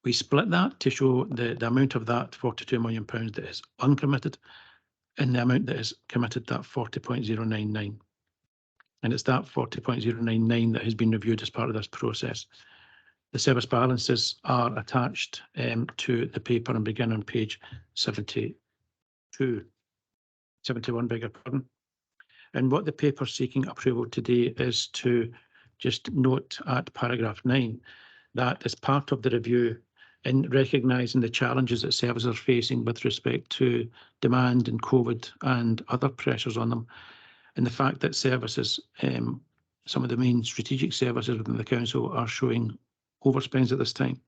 We split that to show the amount of that £42 million that is uncommitted and the amount that is committed, that 40.099. And it's that 40.099 that has been reviewed as part of this process. The service balances are attached to the paper and begin on page 71, beg your pardon. And what the paper is seeking approval today is to just note at paragraph 9 that as part of the review, in recognising the challenges that services are facing with respect to demand and COVID and other pressures on them, and the fact that services, some of the main strategic services within the council are showing overspends at this time,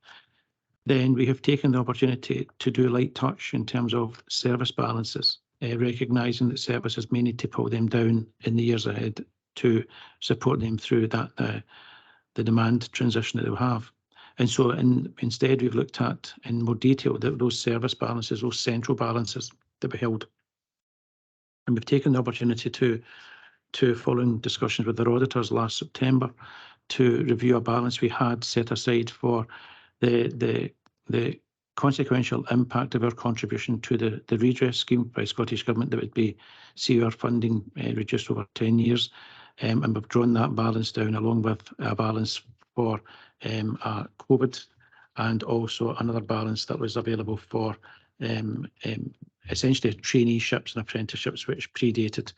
then we have taken the opportunity to do a light touch in terms of service balances, recognising that services may need to pull them down in the years ahead to support them through that the demand transition that they'll have. And so instead we've looked at in more detail those service balances, those central balances that we held. And we've taken the opportunity to following discussions with our auditors last September, to review a balance we had set aside for the consequential impact of our contribution to the redress scheme by Scottish Government that would be see our funding reduced over 10 years. And we've drawn that balance down along with a balance for COVID, and also another balance that was available for essentially traineeships and apprenticeships, which predated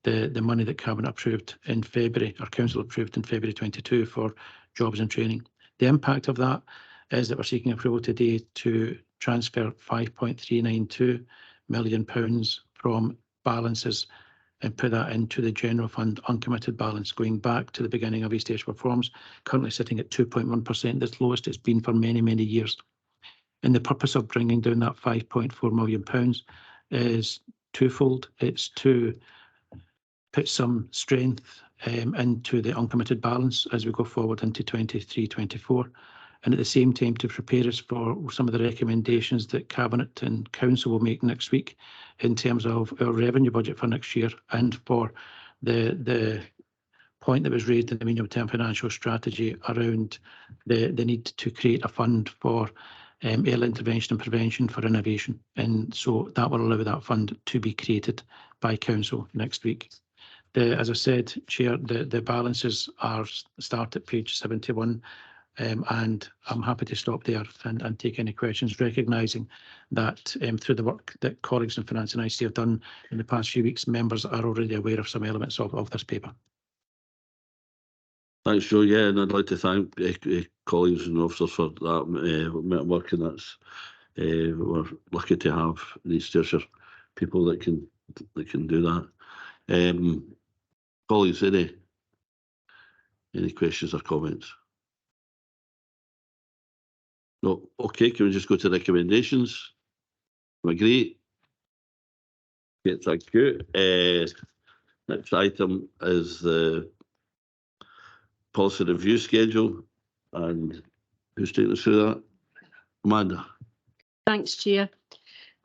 the money that Cabinet approved in February, or Council approved in February 22 for jobs and training. The impact of that is that we're seeking approval today to transfer £5.392 million from balances and put that into the general fund uncommitted balance, going back to the beginning of East Ayrshire Reforms, currently sitting at 2.1%, the lowest it's been for many, many years. And the purpose of bringing down that £5.4 million is twofold. It's to put some strength into the uncommitted balance as we go forward into 23-24, and at the same time to prepare us for some of the recommendations that Cabinet and Council will make next week in terms of our revenue budget for next year, and for the point that was raised in the medium-term financial strategy around the need to create a fund for early intervention and prevention for innovation. And so that will allow that fund to be created by Council next week. As I said, Chair, the balances are start at page 71, and I'm happy to stop there and take any questions, recognising that through the work that colleagues in Finance and ICT have done in the past few weeks, members are already aware of some elements of this paper. Thanks, Joe. Yeah, and I'd like to thank colleagues and officers for that work, and that's we're lucky to have these Ayrshire people that can do that. Colleagues, any questions or comments? No. Okay, can we just go to recommendations? Agree. Okay, thank you. Next item is the policy review schedule, and who's taking us through that? Amanda. Thanks, Chair.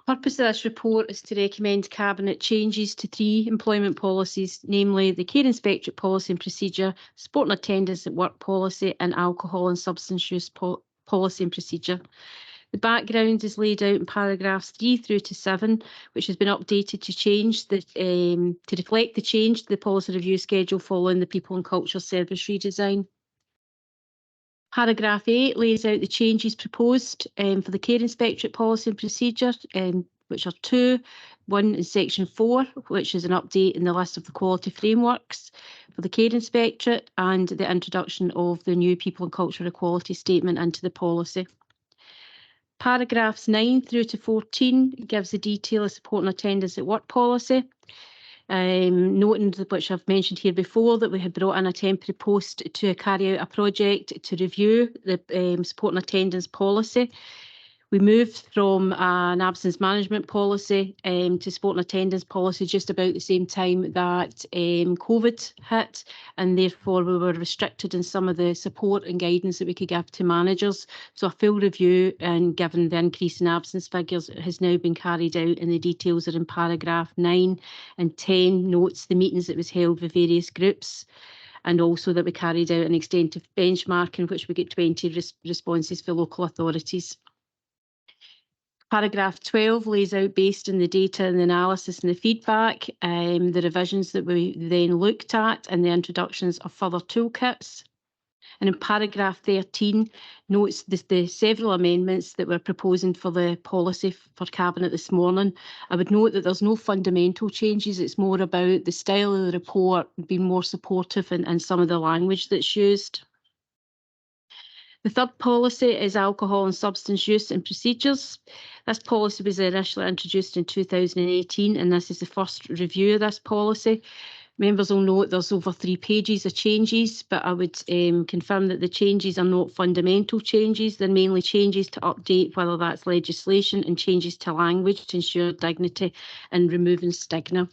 The purpose of this report is to recommend Cabinet changes to 3 employment policies, namely the Care Inspectorate Policy and Procedure, Sport and Attendance at Work Policy, and Alcohol and Substance Use Policy and Procedure. The background is laid out in paragraphs 3 through to 7, which has been updated to change to reflect the change to the policy review schedule following the People and Culture Service redesign. Paragraph 8 lays out the changes proposed for the Care Inspectorate Policy and Procedure, which are 2. One is section 4, which is an update in the list of the quality frameworks for the Care Inspectorate, and the introduction of the new People and Culture Equality Statement into the policy. Paragraphs 9 through to 14 gives the detail of support and attendance at work policy. Noting, which I've mentioned here before, that we had brought in a temporary post to carry out a project to review the support and attendance policy. We moved from an absence management policy to support and attendance policy just about the same time that COVID hit, and therefore we were restricted in some of the support and guidance that we could give to managers. So a full review, and given the increase in absence figures, has now been carried out, and the details are in paragraph 9, and 10 notes the meetings that was held with various groups, and also that we carried out an extensive benchmark in which we get 20 responses for local authorities. Paragraph 12 lays out, based on the data and the analysis and the feedback, the revisions that we then looked at and the introductions of further toolkits. And in paragraph 13 notes the several amendments that we're proposing for the policy for Cabinet this morning. I would note that there's no fundamental changes. It's more about the style of the report being more supportive and some of the language that's used. The third policy is alcohol and substance use and procedures. This policy was initially introduced in 2018, and this is the first review of this policy. Members will note there's over 3 pages of changes, but I would confirm that the changes are not fundamental changes. They're mainly changes to update, whether that's legislation, and changes to language to ensure dignity and removing stigma.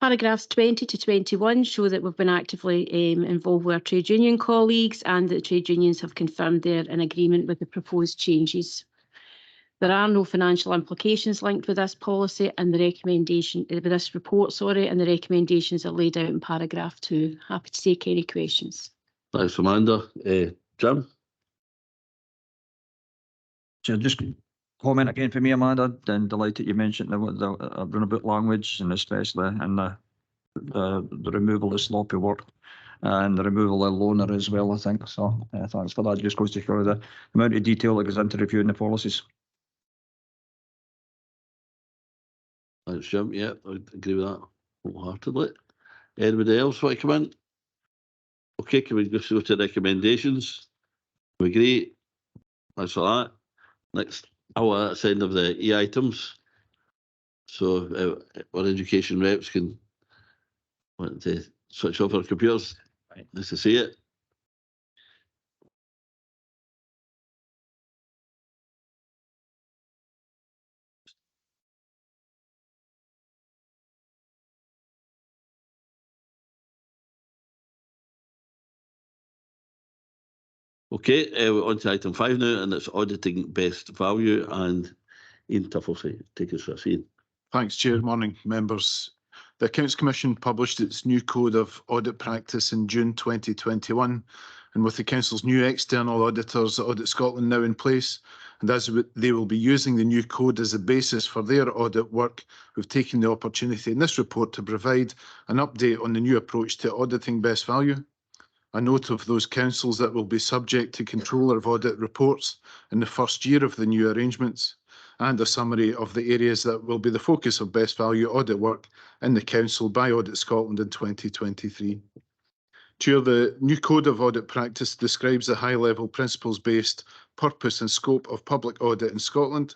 Paragraphs 20 to 21 show that we've been actively involved with our trade union colleagues, and that the trade unions have confirmed they're in agreement with the proposed changes. There are no financial implications linked with this policy and the recommendation with this report, and the recommendations are laid out in paragraph 2. Happy to take any questions. Thanks, Amanda. Jim? Just comment again for me, Amanda, and delighted you mentioned the runabout language, and especially in the removal of sloppy work and the removal of loaner as well, I think. So thanks for that. Just goes to show the amount of detail that goes into reviewing the policies. Thanks, Jim. Yeah, I agree with that wholeheartedly. Anybody else want to come in? Okay, can we just go to recommendations? We agree. Thanks for that. Next, that's the end of the E items. So our education reps can want to switch off our computers. Nice to see it. Okay, we're on to item 5 now, and it's auditing best value. And Ian Tufflesey, take us through. Ian. Thanks, Chair. Morning, members. The Accounts Commission published its new Code of Audit Practice in June 2021, and with the Council's new external auditors, Audit Scotland, now in place, and as they will be using the new code as a basis for their audit work, we've taken the opportunity in this report to provide an update on the new approach to auditing best value, a note of those councils that will be subject to Controller of Audit reports in the first year of the new arrangements, and a summary of the areas that will be the focus of best value audit work in the Council by Audit Scotland in 2023. Chair, the new Code of Audit Practice describes the high-level principles-based purpose and scope of public audit in Scotland.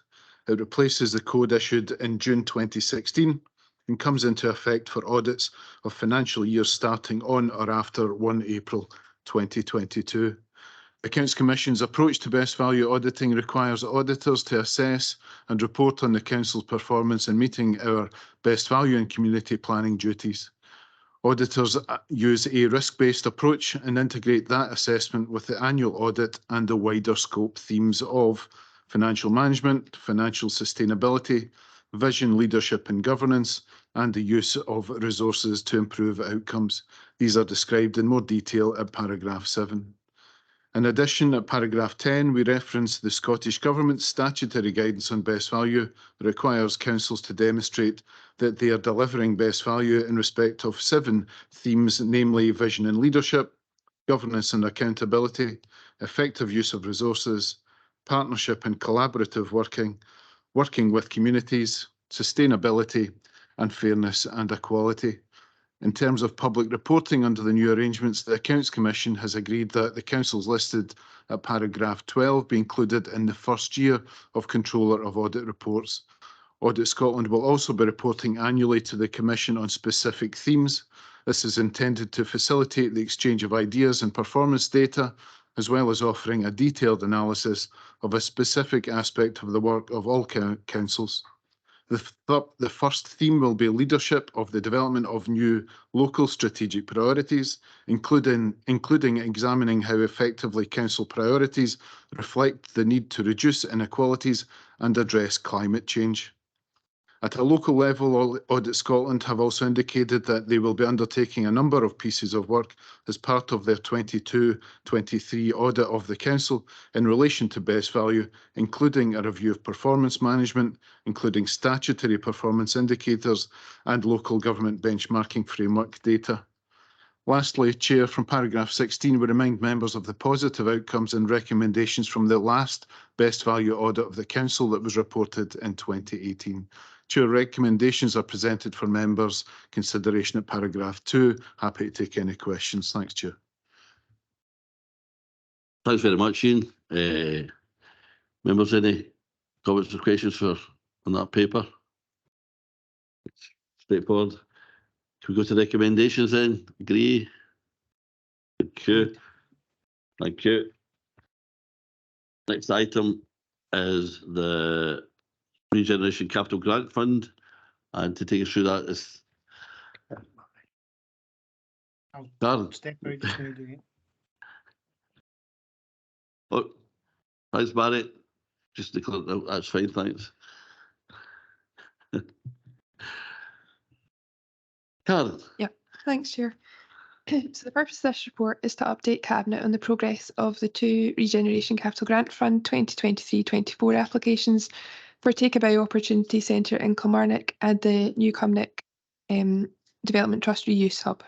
It replaces the code issued in June 2016 and comes into effect for audits of financial years starting on or after 1 April 2022. Accounts Commission's approach to best value auditing requires auditors to assess and report on the Council's performance in meeting our best value and community planning duties. Auditors use a risk-based approach and integrate that assessment with the annual audit and the wider scope themes of financial management, financial sustainability, vision, leadership and governance, and the use of resources to improve outcomes. These are described in more detail at paragraph 7. In addition, at paragraph 10, we reference the Scottish Government's statutory guidance on best value that requires councils to demonstrate that they are delivering best value in respect of 7 themes, namely vision and leadership, governance and accountability, effective use of resources, partnership and collaborative working, working with communities, sustainability, and fairness and equality. In terms of public reporting under the new arrangements, the Accounts Commission has agreed that the councils listed at paragraph 12 be included in the first year of Controller of Audit reports. Audit Scotland will also be reporting annually to the Commission on specific themes. This is intended to facilitate the exchange of ideas and performance data, as well as offering a detailed analysis of a specific aspect of the work of all councils. The first theme will be leadership of the development of new local strategic priorities, including examining how effectively council priorities reflect the need to reduce inequalities and address climate change. At a local level, Audit Scotland have also indicated that they will be undertaking a number of pieces of work as part of their 22-23 audit of the Council in relation to best value, including a review of performance management, including statutory performance indicators and local government benchmarking framework data. Lastly, Chair, from paragraph 16, we remind members of the positive outcomes and recommendations from the last best value audit of the Council that was reported in 2018. Chair, recommendations are presented for members' consideration at paragraph 2. Happy to take any questions. Thanks, Chair. Thanks very much, Ian. Members, any comments or questions on that paper? Straightforward. Can we go to recommendations then? Agree? Thank you. Thank you. Next item is the Regeneration Capital Grant Fund, and to take us through that is Karen. Oh, thanks, Barry. Just declare that's fine, thanks. Karen. Yeah, thanks, Chair. So the purpose of this report is to update Cabinet on the progress of the 2 Regeneration Capital Grant Fund 2023-24 applications for Takeabout Opportunity Centre in Kilmarnock and the New Cumnock Development Trust Reuse Hub.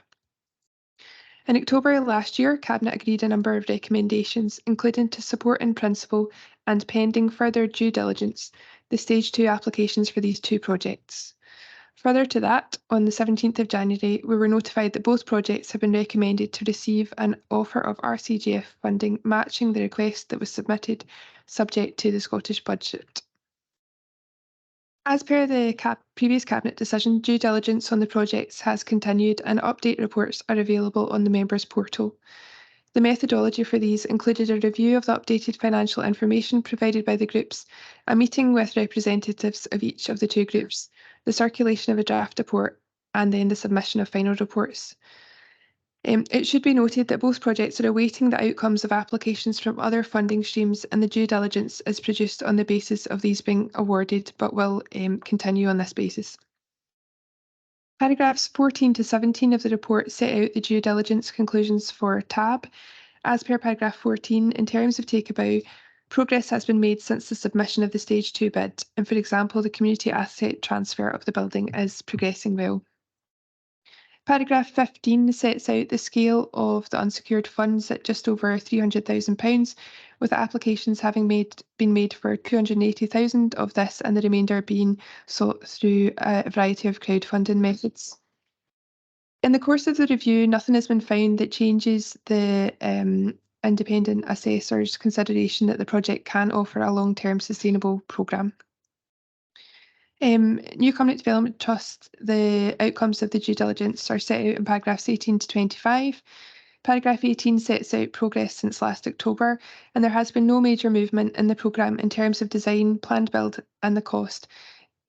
In October last year, Cabinet agreed a number of recommendations, including to support in principle and pending further due diligence the Stage 2 applications for these 2 projects. Further to that, on the 17th of January, we were notified that both projects have been recommended to receive an offer of RCGF funding matching the request that was submitted, subject to the Scottish Budget. As per the previous Cabinet decision, due diligence on the projects has continued and update reports are available on the members' portal. The methodology for these included a review of the updated financial information provided by the groups, a meeting with representatives of each of the two groups, the circulation of a draft report, and then the submission of final reports. It should be noted that both projects are awaiting the outcomes of applications from other funding streams, and the due diligence is produced on the basis of these being awarded, but will continue on this basis. Paragraphs 14 to 17 of the report set out the due diligence conclusions for TAB. As per paragraph 14, in terms of Takeabout, progress has been made since the submission of the Stage 2 bid, and for example, the community asset transfer of the building is progressing well. Paragraph 15 sets out the scale of the unsecured funds at just over £300,000, with applications having been made for 280,000 of this and the remainder being sought through a variety of crowdfunding methods. In the course of the review, nothing has been found that changes the independent assessor's consideration that the project can offer a long-term sustainable programme. New Covenant Development Trust, the outcomes of the due diligence are set out in paragraphs 18 to 25. Paragraph 18 sets out progress since last October, and there has been no major movement in the programme in terms of design, planned build and the cost.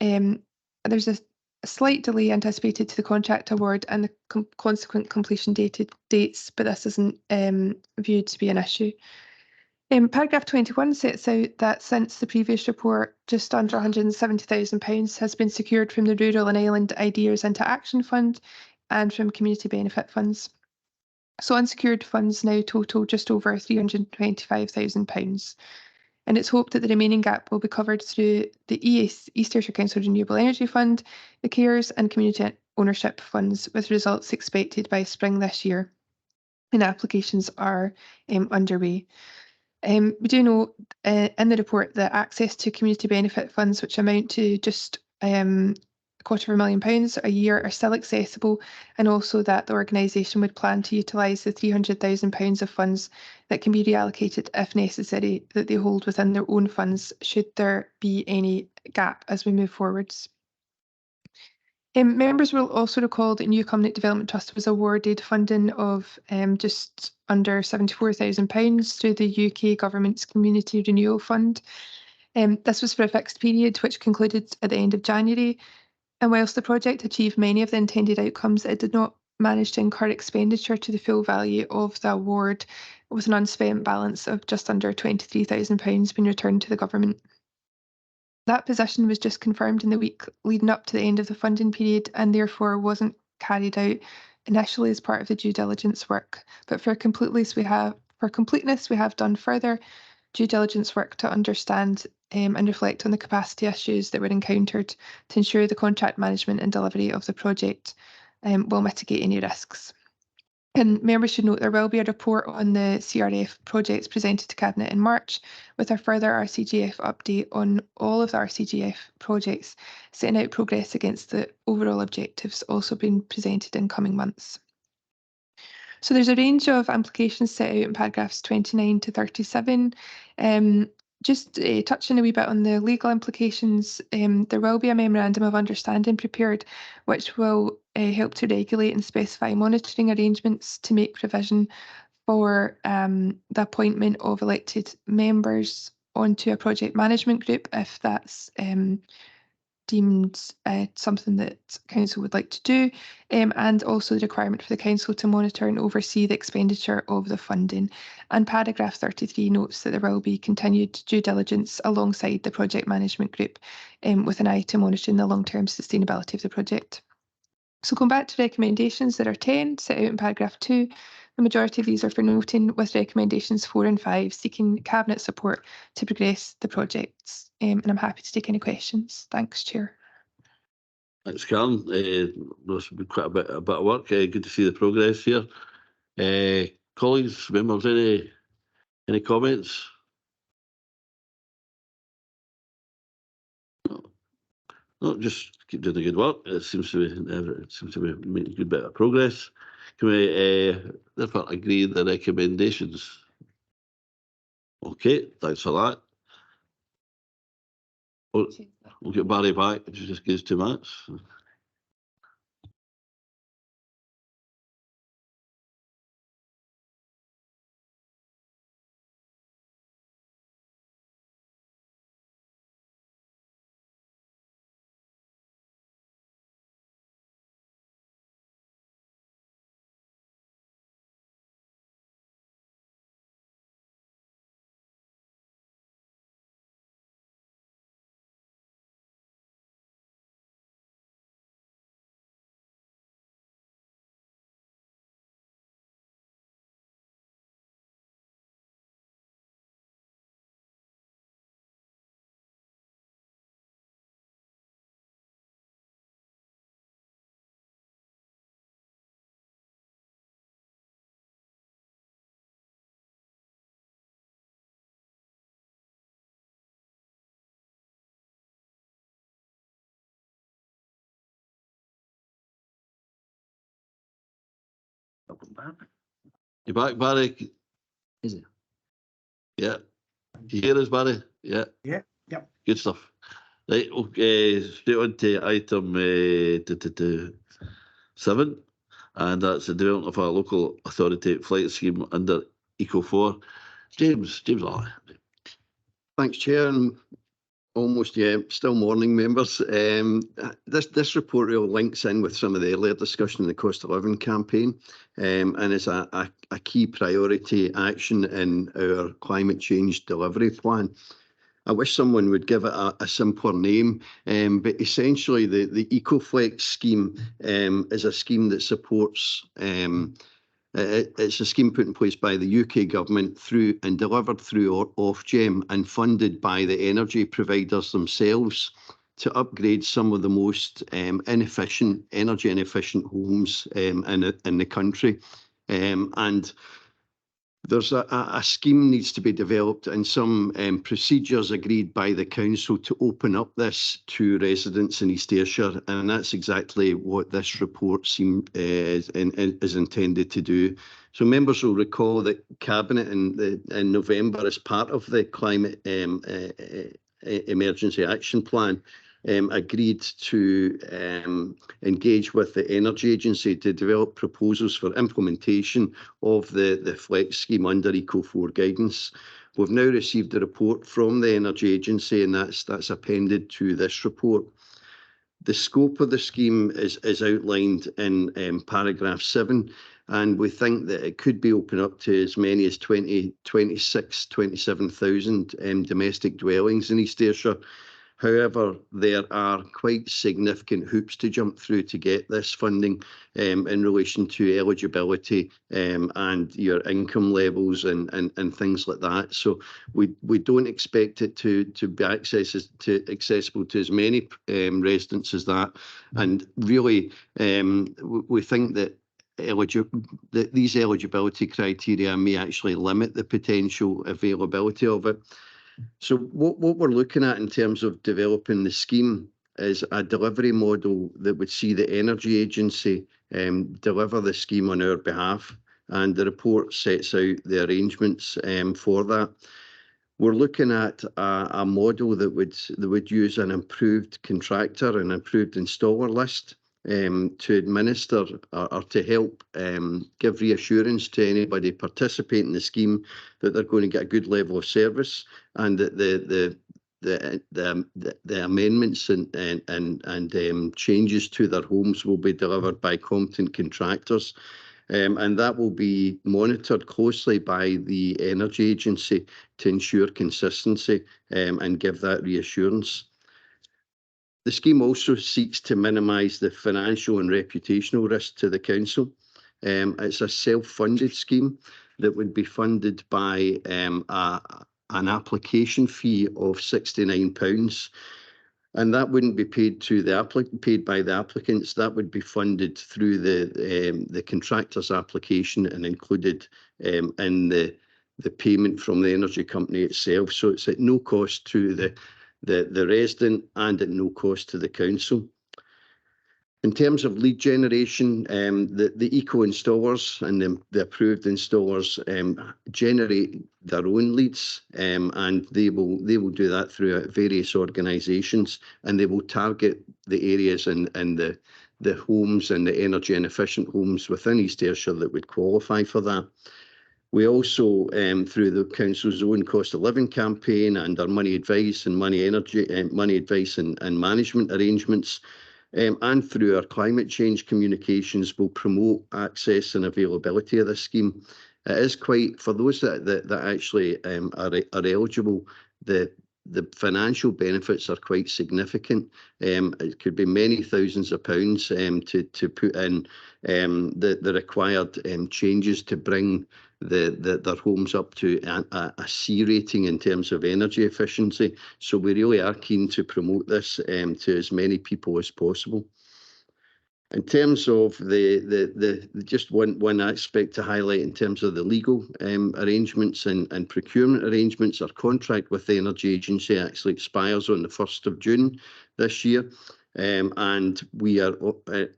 There's a slight delay anticipated to the contract award and the consequent completion dates, but this isn't viewed to be an issue. Paragraph 21 sets out that since the previous report, just under £170,000 has been secured from the Rural and Island Ideas into Action Fund and from community benefit funds. So unsecured funds now total just over £325,000. And it's hoped that the remaining gap will be covered through the East Ayrshire Council Renewable Energy Fund, the CARES and community ownership funds, with results expected by spring this year. And applications are underway. We do note in the report that access to community benefit funds, which amount to just £250,000 a year, are still accessible, and also that the organisation would plan to utilise the £300,000 of funds that can be reallocated if necessary that they hold within their own funds should there be any gap as we move forwards. Members will also recall that New Covenant Development Trust was awarded funding of just under £74,000 through the UK Government's Community Renewal Fund. This was for a fixed period which concluded at the end of January, and whilst the project achieved many of the intended outcomes, it did not manage to incur expenditure to the full value of the award, with an unspent balance of just under £23,000 being returned to the government. That position was just confirmed in the week leading up to the end of the funding period, and therefore wasn't carried out initially as part of the due diligence work. But for completeness, we have done further due diligence work to understand and reflect on the capacity issues that were encountered to ensure the contract management and delivery of the project will mitigate any risks. And members should note there will be a report on the CRF projects presented to Cabinet in March, with a further RCGF update on all of the RCGF projects, setting out progress against the overall objectives also being presented in coming months. So there's a range of implications set out in paragraphs 29 to 37. Just touching a wee bit on the legal implications, there will be a memorandum of understanding prepared, which will help to regulate and specify monitoring arrangements to make provision for the appointment of elected members onto a project management group, if that's deemed something that Council would like to do, and also the requirement for the Council to monitor and oversee the expenditure of the funding. And paragraph 33 notes that there will be continued due diligence alongside the project management group, with an eye to monitoring the long-term sustainability of the project. So going back to recommendations, there are 10 set out in paragraph 2. The majority of these are for noting, with recommendations 4 and 5 seeking Cabinet support to progress the projects. And I'm happy to take any questions. Thanks, Chair. Thanks, Karen. There's been quite a bit of work. Good to see the progress here. Colleagues, members, any comments? No, just keep doing the good work. It seems to be making a good bit of progress. Can we therefore agree the recommendations? Okay, thanks for that. We'll get Barry back. It just gives 2 minutes. You back, Barry? Is it? Yeah. Do you hear us, Barry? Yeah. Yeah. Yep. Good stuff. Right, okay, straight on to item 7, and that's the development of a local authority flight scheme under Eco4. James Lally. Thanks, Chair, and almost, still morning, members. This report really links in with some of the earlier discussion in the cost of living campaign, and is a key priority action in our climate change delivery plan. I wish someone would give it a simpler name, but essentially the EcoFlex scheme is a scheme that supports, it's a scheme put in place by the UK government through and delivered through Ofgem and funded by the energy providers themselves to upgrade some of the most energy inefficient homes in the country. And there's a scheme needs to be developed and some procedures agreed by the council to open up this to residents in East Ayrshire, and that's exactly what this report is intended to do. So members will recall that Cabinet in November, as part of the Climate Emergency Action Plan, agreed to engage with the Energy Agency to develop proposals for implementation of the Flex scheme under Eco4 guidance. We've now received a report from the Energy Agency, and that's appended to this report. The scope of the scheme is outlined in paragraph 7, and we think that it could be opened up to as many as 27,000 domestic dwellings in East Ayrshire. However, there are quite significant hoops to jump through to get this funding in relation to eligibility and your income levels and things like that. So we don't expect it to be accessible to as many residents as that. And really, we think that these eligibility criteria may actually limit the potential availability of it. So what we're looking at in terms of developing the scheme is a delivery model that would see the Energy Agency deliver the scheme on our behalf, and the report sets out the arrangements for that. We're looking at a model that would use an improved contractor and improved installer list to administer or to help give reassurance to anybody participating in the scheme that they're going to get a good level of service, and that the amendments and changes to their homes will be delivered by competent contractors. And that will be monitored closely by the Energy Agency to ensure consistency and give that reassurance. The scheme also seeks to minimise the financial and reputational risk to the council. It's a self-funded scheme that would be funded by an application fee of £69. And that wouldn't be paid by the applicants. That would be funded through the contractor's application and included in the payment from the energy company itself. So it's at no cost to the resident and at no cost to the council. In terms of lead generation, the eco installers and the approved installers generate their own leads, and they will do that through various organisations, and they will target the areas and the homes and the energy and efficient homes within East Ayrshire that would qualify for that. We also, through the council's own cost of living campaign and our money advice and money advice and management arrangements, and through our climate change communications, will promote access and availability of this scheme. It is quite, for those that actually are eligible, the financial benefits are quite significant. It could be many thousands of pounds to put in the required changes to bring their homes up to a C rating in terms of energy efficiency. So we really are keen to promote this to as many people as possible. In terms of just one aspect to highlight in terms of the legal arrangements and procurement arrangements, our contract with the Energy Agency actually expires on the 1st of June this year. And we are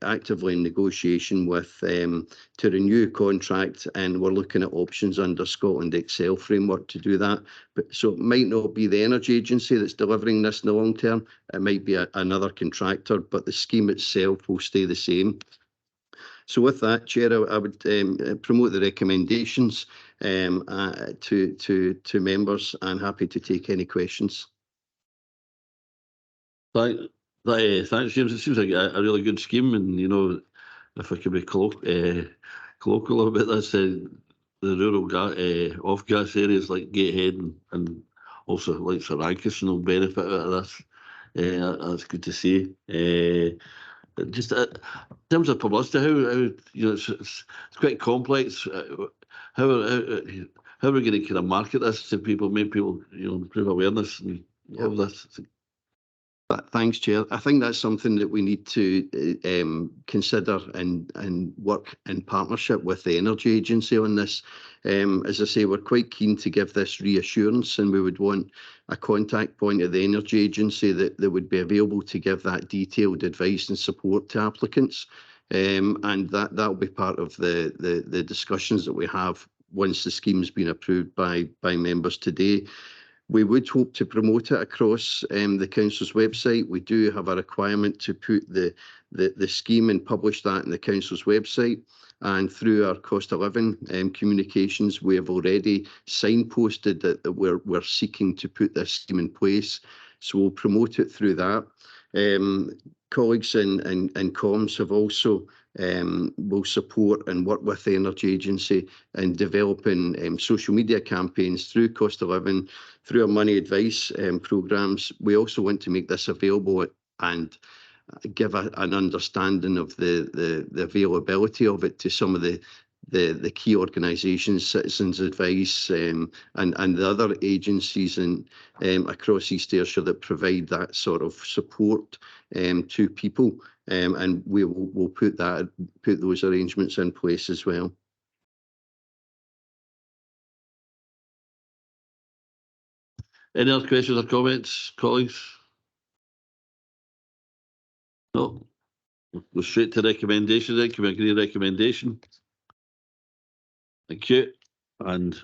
actively in negotiation with to renew a contract, and we're looking at options under Scotland Excel framework to do that. But so it might not be the Energy Agency that's delivering this in the long term. It might be another contractor, but the scheme itself will stay the same. So with that, Chair, I would promote the recommendations to members, and happy to take any questions. Thanks, James. It seems like a really good scheme, and if I could be colloquial about this, the rural off-gas areas like Gatehead and also like Sir Lancashire will benefit out of this. That's good to see. Just in terms of publicity, how it's quite complex. How are we going to kind of market this to people, make people improve awareness and all of this? Thanks, Chair. I think that's something that we need to consider and work in partnership with the Energy Agency on this. As I say, we're quite keen to give this reassurance, and we would want a contact point at the Energy Agency that would be available to give that detailed advice and support to applicants. And that will be part of the discussions that we have once the scheme's been approved by members today. We would hope to promote it across the council's website. We do have a requirement to put the scheme and publish that in the council's website. And through our cost of living communications, we have already signposted that we're seeking to put this scheme in place. So we'll promote it through that. Colleagues in comms have also will support and work with the Energy Agency in developing social media campaigns through cost of living, through our money advice programmes. We also want to make this available and give an understanding of the availability of it to some of the key organisations, Citizens Advice and the other agencies across East Ayrshire that provide that sort of support to people. And we'll put those arrangements in place as well. Any other questions or comments, colleagues? No. We'll go straight to recommendation then. Can we agree recommendation? Thank you. And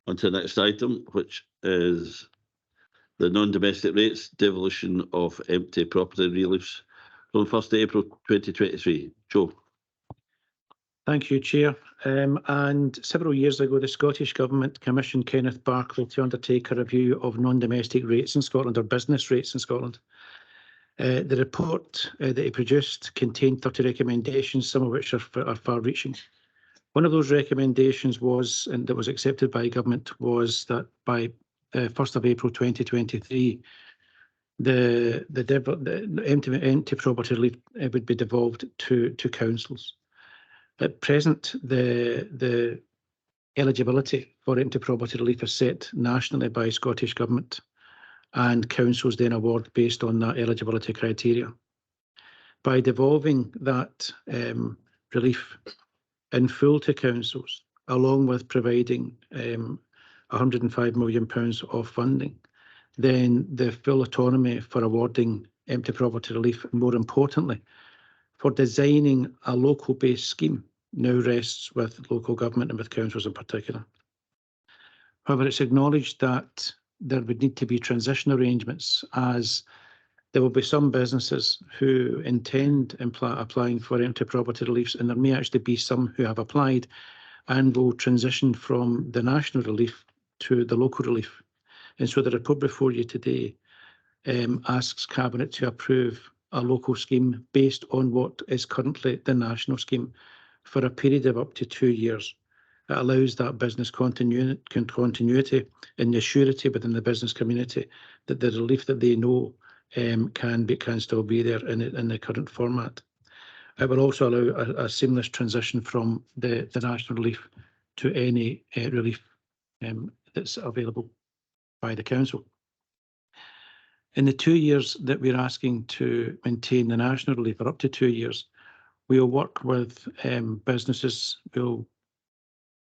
on to the next item, which is the non-domestic rates, devolution of empty property reliefs from 1st April 2023. Joe. Thank you, Chair. And several years ago, the Scottish Government commissioned Kenneth Barclay to undertake a review of non-domestic rates in Scotland, or business rates in Scotland. The report that he produced contained 30 recommendations, some of which are far-reaching. One of those recommendations was, and that was accepted by government, was that by 1st of April 2023, the empty property relief would be devolved to councils. At present, the eligibility for empty property relief is set nationally by Scottish Government, and councils then award based on that eligibility criteria. By devolving that relief in full to councils, along with providing £105 million of funding, then the full autonomy for awarding empty property relief, more importantly, for designing a local-based scheme now rests with local government and with councils in particular. However, it's acknowledged that there would need to be transition arrangements, as there will be some businesses who intend applying for empty property reliefs, and there may actually be some who have applied and will transition from the national relief to the local relief. And so the report before you today asks Cabinet to approve a local scheme based on what is currently the national scheme for a period of up to 2 years. It allows that business continuity and the surety within the business community that the relief that they know can still be there in the current format. It will also allow a seamless transition from the national relief to any relief that's available by the council. In the 2 years that we're asking to maintain the national relief, for up to 2 years, we'll work with businesses, we'll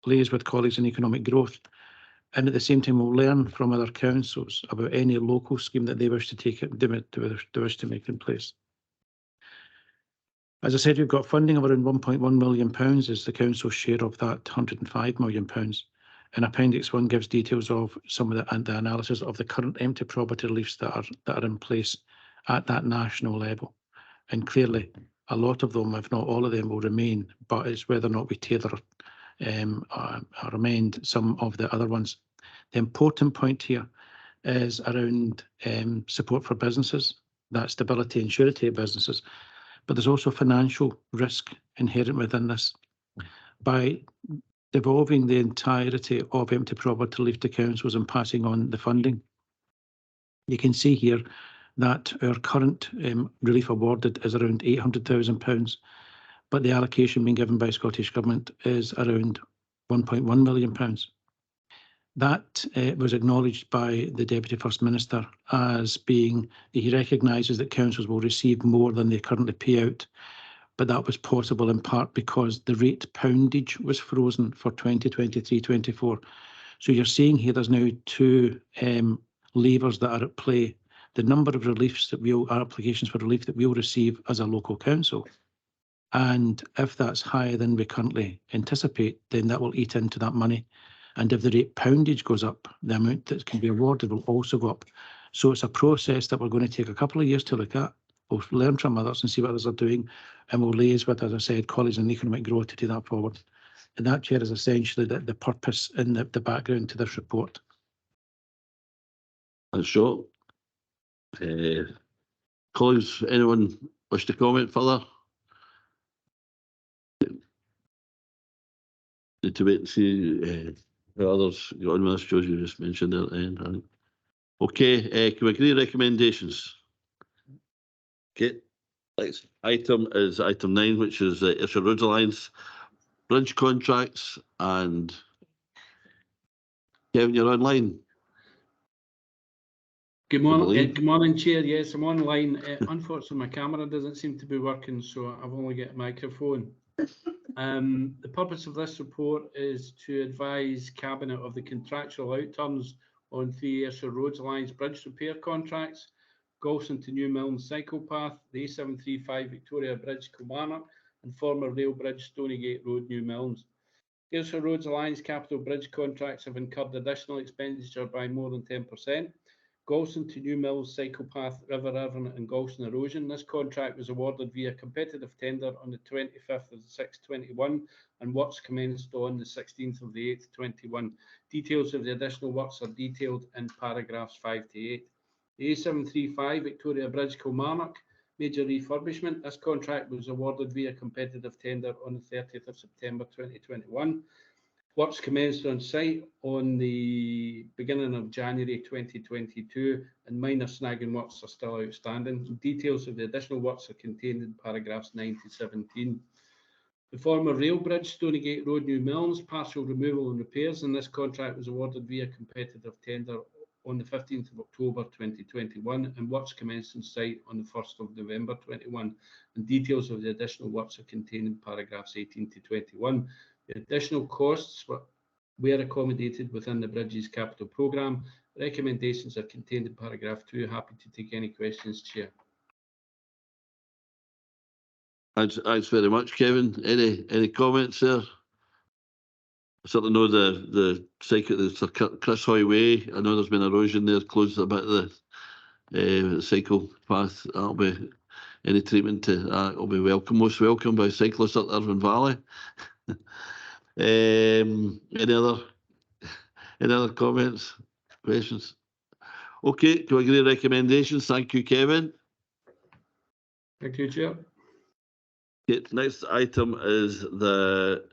liaise with colleagues in economic growth, and at the same time we'll learn from other councils about any local scheme that they wish to take it, they wish to make in place. As I said, we've got funding of around £1.1 million as the council's share of that £105 million. And Appendix 1 gives details of some of the analysis of the current empty property reliefs that are in place at that national level. And clearly, a lot of them, if not all of them, will remain, but it's whether or not we tailor or amend some of the other ones. The important point here is around support for businesses, that stability and surety of businesses, but there's also financial risk inherent within this. By devolving the entirety of empty property relief to councils and passing on the funding, you can see here that our current relief awarded is around £800,000, but the allocation being given by Scottish Government is around £1.1 million. That was acknowledged by the Deputy First Minister as being, he recognises that councils will receive more than they currently pay out, but that was possible in part because the rate poundage was frozen for 2023-24. So you're seeing here there's now two levers that are at play. The number of reliefs that our applications for relief that we'll receive as a local council. And if that's higher than we currently anticipate, then that will eat into that money. And if the rate poundage goes up, the amount that can be awarded will also go up. So it's a process that we're going to take a couple of years to look at. We'll learn from others and see what others are doing, and we'll liaise with, as I said, colleagues in economic growth to take that forward. And that, Chair, is essentially the purpose and the background to this report. That's short. Colleagues, anyone wish to comment further? Need to wait and see how others get on with this, Joe, you just mentioned at the end. Right? Okay, can we agree recommendations? Okay, next item is item 9, which is Ayrshire Roads Alliance bridge contracts. And Kevin, you're online. Good morning, good morning, Chair. Yes, I'm online. Unfortunately, my camera doesn't seem to be working, so I've only got a microphone. The purpose of this report is to advise Cabinet of the contractual outturns on 3 Ayrshire Roads Alliance bridge repair contracts: Galston to New Milne cycle path, the A735 Victoria Bridge Kilmarnock, and former rail bridge Stonygate Road New Milnes. Ayrshire Roads Alliance capital bridge contracts have incurred additional expenditure by more than 10%. Galston to New Milnes cycle path, River Avon and Galston erosion. This contract was awarded via competitive tender on the 25th of the 6th 21 and works commenced on the 16th of the 8th 21. Details of the additional works are detailed in paragraphs 5 to 8. The A735 Victoria Bridge Kilmarnock major refurbishment. This contract was awarded via competitive tender on the 30th of September 2021. Works commenced on site on the beginning of January 2022, and minor snagging works are still outstanding. Details of the additional works are contained in paragraphs 9 to 17. The former rail bridge, Stonygate Road, New Milnes, partial removal and repairs, and this contract was awarded via competitive tender on the 15th of October 2021, and works commenced on site on the 1st of November 21. And details of the additional works are contained in paragraphs 18 to 21. The additional costs were accommodated within the Bridges Capital Programme. Recommendations are contained in paragraph 2. Happy to take any questions, Chair. Thanks very much, Kevin. Any comments there? I certainly know the cycle, the Chris Hoy Way. I know there's been erosion there, closed a bit of the cycle path. That'll be any treatment to that will be welcome, most welcome by cyclists at Irvine Valley. Any other comments, questions? Okay, do I agree recommendations? Thank you, Kevin. Thank you, Chair. Okay, next item is the.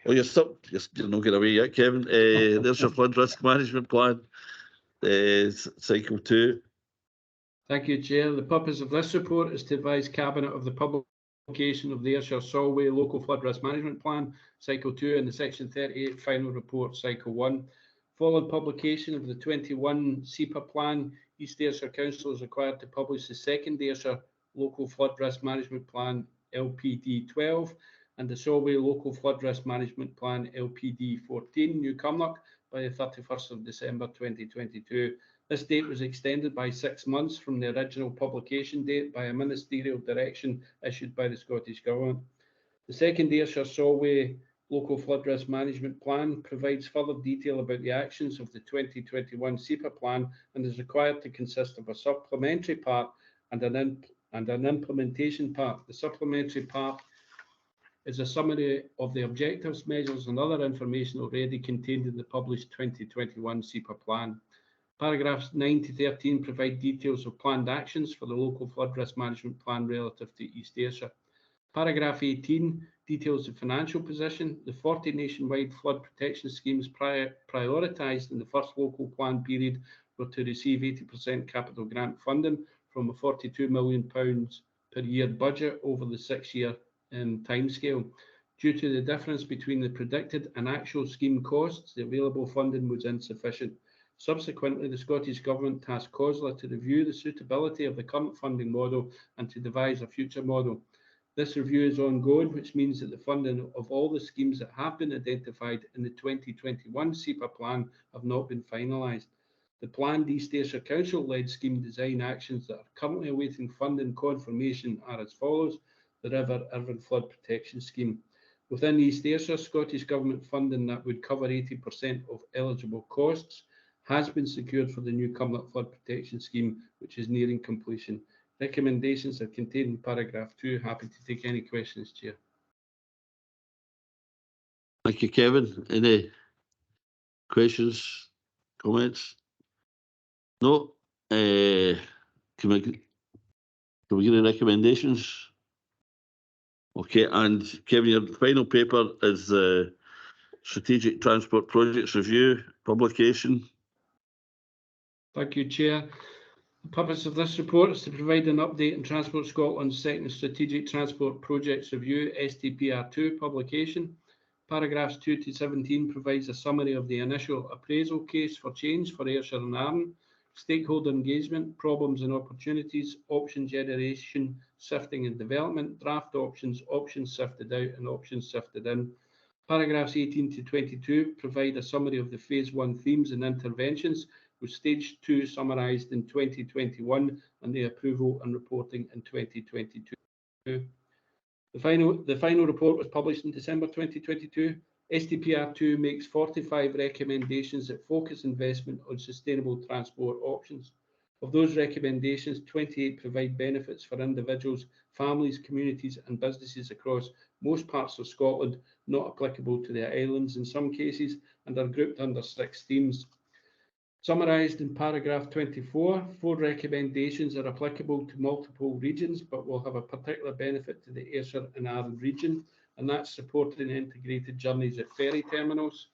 Oh, you're not getting away yet, Kevin. There's your flood risk management plan, cycle 2. Thank you, Chair. The purpose of this report is to advise Cabinet of the publication of the Ayrshire Solway Local Flood Risk Management Plan, Cycle 2, and the Section 38 Final Report, Cycle 1. Following publication of the 21 SEPA Plan, East Ayrshire Council is required to publish the second Ayrshire Local Flood Risk Management Plan, LPD 12, and the Solway Local Flood Risk Management Plan, LPD 14, New Cumnock, by the 31st of December 2022. This date was extended by 6 months from the original publication date by a ministerial direction issued by the Scottish Government. The second Ayrshire Solway Local Flood Risk Management Plan provides further detail about the actions of the 2021 SEPA Plan and is required to consist of a supplementary part and an implementation part. The supplementary part is a summary of the objectives, measures and other information already contained in the published 2021 SEPA Plan. Paragraphs 9 to 13 provide details of planned actions for the Local Flood Risk Management Plan relative to East Ayrshire. Paragraph 18 details the financial position. The 40 nationwide flood protection schemes prioritised in the first local plan period were to receive 80% capital grant funding from a £42 million per year budget over the 6-year timescale. Due to the difference between the predicted and actual scheme costs, the available funding was insufficient. Subsequently, the Scottish Government tasked COSLA to review the suitability of the current funding model and to devise a future model. This review is ongoing, which means that the funding of all the schemes that have been identified in the 2021 SEPA Plan have not been finalised. The planned East Ayrshire Council-led scheme design actions that are currently awaiting funding confirmation are as follows. The River Irvine Flood Protection Scheme. Within East Ayrshire, Scottish Government funding that would cover 80% of eligible costs has been secured for the new Cumnock Flood Protection Scheme, which is nearing completion. Recommendations are contained in paragraph 2. Happy to take any questions, Chair. Thank you, Kevin. Any questions, comments? No. Can we get any recommendations? Okay, and Kevin, your final paper is the Strategic Transport Projects Review publication. Thank you, Chair. The purpose of this report is to provide an update on Transport Scotland's second Strategic Transport Projects Review, STPR2 publication. Paragraphs 2 to 17 provides a summary of the initial appraisal case for change for Ayrshire and Arden, stakeholder engagement, problems and opportunities, option generation, sifting and development, draft options, options sifted out and options sifted in. Paragraphs 18 to 22 provide a summary of the Phase 1 themes and interventions, with Stage 2 summarised in 2021 and the approval and reporting in 2022. The final report was published in December 2022. STPR2 makes 45 recommendations that focus investment on sustainable transport options. Of those recommendations, 28 provide benefits for individuals, families, communities and businesses across most parts of Scotland, not applicable to the islands in some cases, and are grouped under 6 themes. Summarised in paragraph 24, 4 recommendations are applicable to multiple regions, but will have a particular benefit to the Ayrshire and Arden region, and that's supporting integrated journeys at ferry terminals.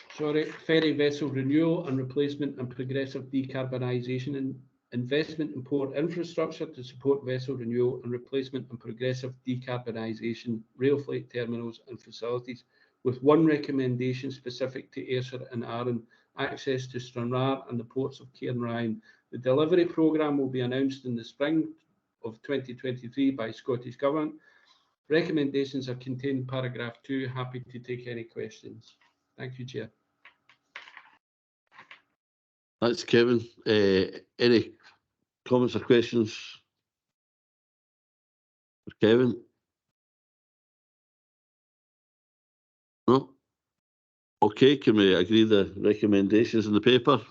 Ferry vessel renewal and replacement and progressive decarbonisation and investment in port infrastructure to support vessel renewal and replacement and progressive decarbonisation, rail freight terminals and facilities, with 1 recommendation specific to Ayrshire and Arden, access to Stranraer and the ports of Cairnryan. The delivery programme will be announced in the spring of 2023 by Scottish Government. Recommendations are contained in paragraph 2. Happy to take any questions. Thank you, Chair. Thanks, Kevin. Any comments or questions Kevin? No? Okay, can we agree the recommendations in the paper?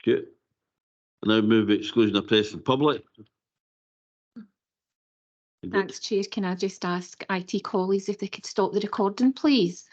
Okay. Now move exclusion of press and public. Thanks, Chair. Can I just ask IT colleagues if they could stop the recording, please?